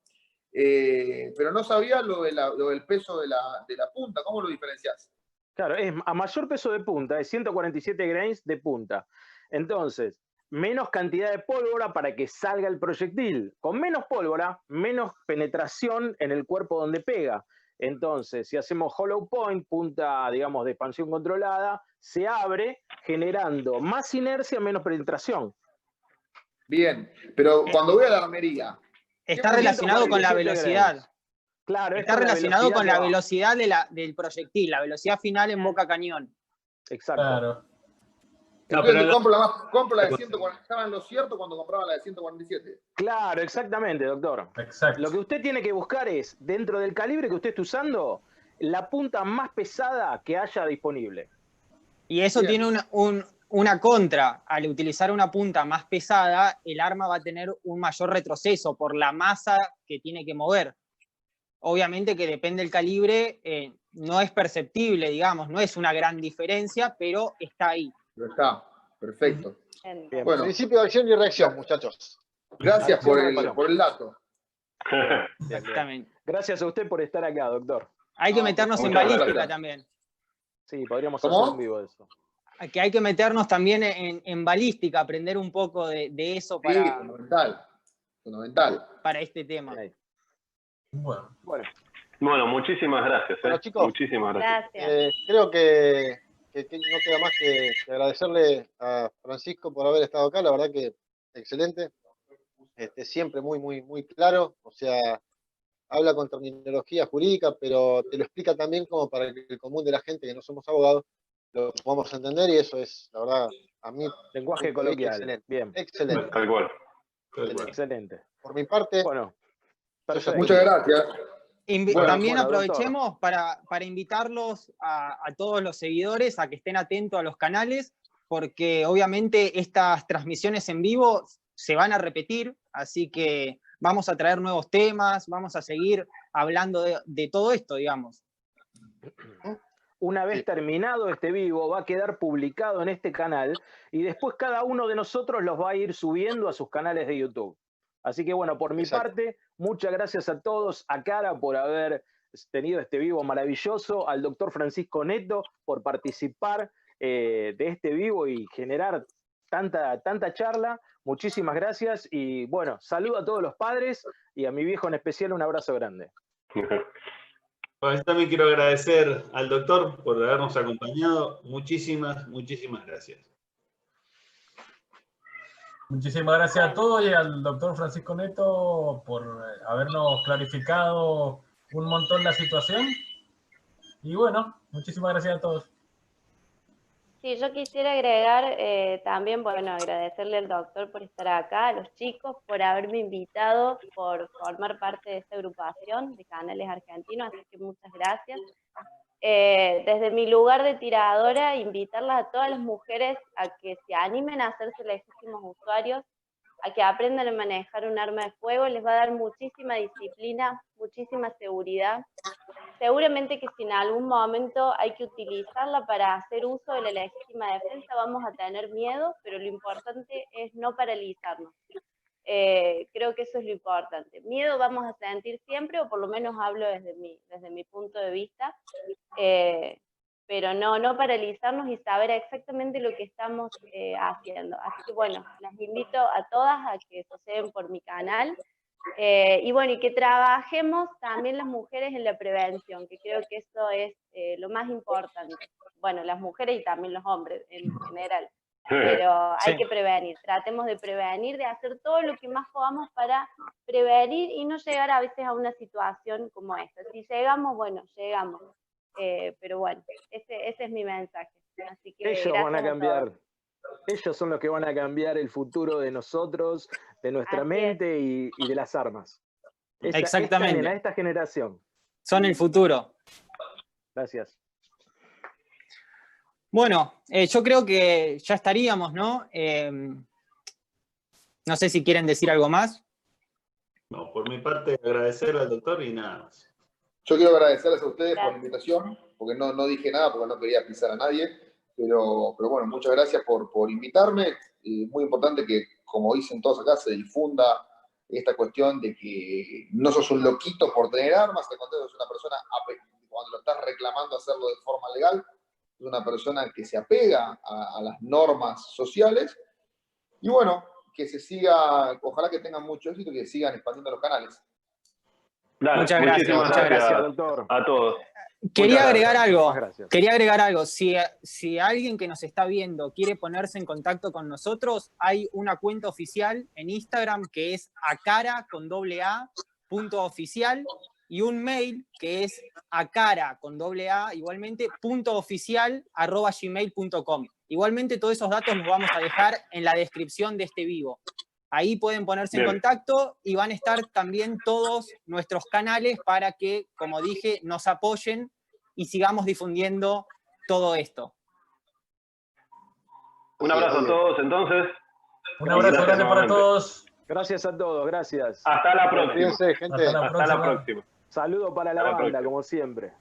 Pero no sabía lo del peso de la punta. ¿Cómo lo diferenciás? Claro, es a mayor peso de punta, es 147 grains de punta. Entonces, menos cantidad de pólvora para que salga el proyectil. Con menos pólvora, menos penetración en el cuerpo donde pega. Entonces, si hacemos hollow point, punta, digamos, de expansión controlada, se abre generando más inercia, menos penetración. Bien, pero cuando voy a la armería... Está relacionado con la velocidad. Claro, está relacionado con la velocidad del proyectil, la velocidad final en boca cañón. Exacto. Claro. Entonces compro la de 140, ¿estaban lo cierto cuando compraba la de 147? Claro, exactamente, doctor. Exacto. Lo que usted tiene que buscar es, dentro del calibre que usted esté usando, la punta más pesada que haya disponible. Y eso Bien. tiene una contra. Al utilizar una punta más pesada, el arma va a tener un mayor retroceso por la masa que tiene que mover. Obviamente que depende del calibre, no es perceptible, digamos, no es una gran diferencia, pero está ahí. Pero está, perfecto. Bien. Bueno, Principio de acción y reacción, muchachos. gracias por el dato. Exactamente. Gracias a usted por estar acá, doctor. Hay que meternos en muchas balística gracias. también. Sí, podríamos ¿Cómo? hacer un vivo de eso. Que hay que meternos también en balística, aprender un poco de eso Sí, fundamental. para este tema. Bueno. Bueno, muchísimas gracias. Bueno, chicos, muchísimas gracias. Gracias. Creo que no queda más que agradecerle a Francisco por haber estado acá, la verdad que excelente. Siempre muy claro, o sea, habla con terminología jurídica, pero te lo explica también como para que el común de la gente que no somos abogados lo podamos entender, y eso es, la verdad, a mí... Lenguaje coloquial. Excelente. Bien. Excelente. Tal cual. Excelente. Por mi parte, Bueno, perfecto. Muchas gracias. También bueno, aprovechemos para invitarlos a todos los seguidores a que estén atentos a los canales, porque obviamente estas transmisiones en vivo se van a repetir, así que vamos a traer nuevos temas, vamos a seguir hablando de todo esto, digamos. una vez terminado este vivo, va a quedar publicado en este canal y después cada uno de nosotros los va a ir subiendo a sus canales de YouTube. Así que bueno, por mi parte, muchas gracias a todos, a Cara por haber tenido este vivo maravilloso, al doctor Francisco Neto por participar de este vivo y generar tanta charla. Muchísimas gracias y bueno, saludo a todos los padres y a mi viejo en especial un abrazo grande. Bueno, yo también quiero agradecer al doctor por habernos acompañado. Muchísimas gracias. Muchísimas gracias a todos y al doctor Francisco Neto por habernos clarificado un montón la situación. Y bueno, muchísimas gracias a todos. Sí, yo quisiera agregar también, bueno, agradecerle al doctor por estar acá, a los chicos por haberme invitado, por formar parte de esta agrupación de canales argentinos, así que muchas gracias. Desde mi lugar de tiradora, invitarlas a todas las mujeres a que se animen a hacerse legítimos usuarios, a que aprendan a manejar un arma de fuego, les va a dar muchísima disciplina, muchísima seguridad. Seguramente que si en algún momento hay que utilizarla para hacer uso de la legítima defensa, vamos a tener miedo, pero lo importante es no paralizarnos. Creo que eso es lo importante. Miedo vamos a sentir siempre, o por lo menos hablo desde mi punto de vista, pero no paralizarnos y saber exactamente lo que estamos haciendo. Así que bueno, las invito a todas a que se asocien por mi canal. Y bueno, y que trabajemos también las mujeres en la prevención, que creo que eso es lo más importante. Bueno, las mujeres y también los hombres en general. Pero hay que prevenir, tratemos de prevenir, de hacer todo lo que más podamos para prevenir y no llegar a veces a una situación como esta. Si llegamos, bueno, llegamos. Pero bueno, ese es mi mensaje. Así que ellos van a cambiar. todos. Ellos son los que van a cambiar el futuro de nosotros, de nuestra mente y de las armas. Exactamente. Esta generación. Son el futuro. Gracias. Bueno, yo creo que ya estaríamos, ¿no? No sé si quieren decir algo más. No, por mi parte, agradecer al doctor y nada más. Yo quiero agradecerles a ustedes por la invitación, porque no dije nada, porque no quería pisar a nadie. pero bueno, muchas gracias por invitarme. Muy importante que, como dicen todos acá, se difunda esta cuestión de que no sos un loquito por tener armas, al contrario, sos una persona, cuando lo estás reclamando hacerlo de forma legal, es una persona que se apega a las normas sociales. Y bueno, que se siga, ojalá que tengan mucho éxito y que sigan expandiendo los canales. Dale, Muchas gracias, muchísimas muchas gracias, doctor. a todos. Quería Muchas agregar gracias. algo. Muchas gracias. Quería agregar algo. Si alguien que nos está viendo quiere ponerse en contacto con nosotros, hay una cuenta oficial en Instagram que es acara.oficial y un mail que es acara.a igualmente .oficial@gmail.com. Igualmente todos esos datos los vamos a dejar en la descripción de este vivo. Ahí pueden ponerse en Bien. contacto y van a estar también todos nuestros canales para que, como dije, nos apoyen y sigamos difundiendo todo esto. Un abrazo a todos, entonces. Un abrazo Gracias grande para nuevamente. todos. Gracias a todos, gracias. Hasta la próxima. Cuídense, gente. Hasta la Hasta la próxima. próxima. Saludos para la Hasta la banda, próxima. como siempre.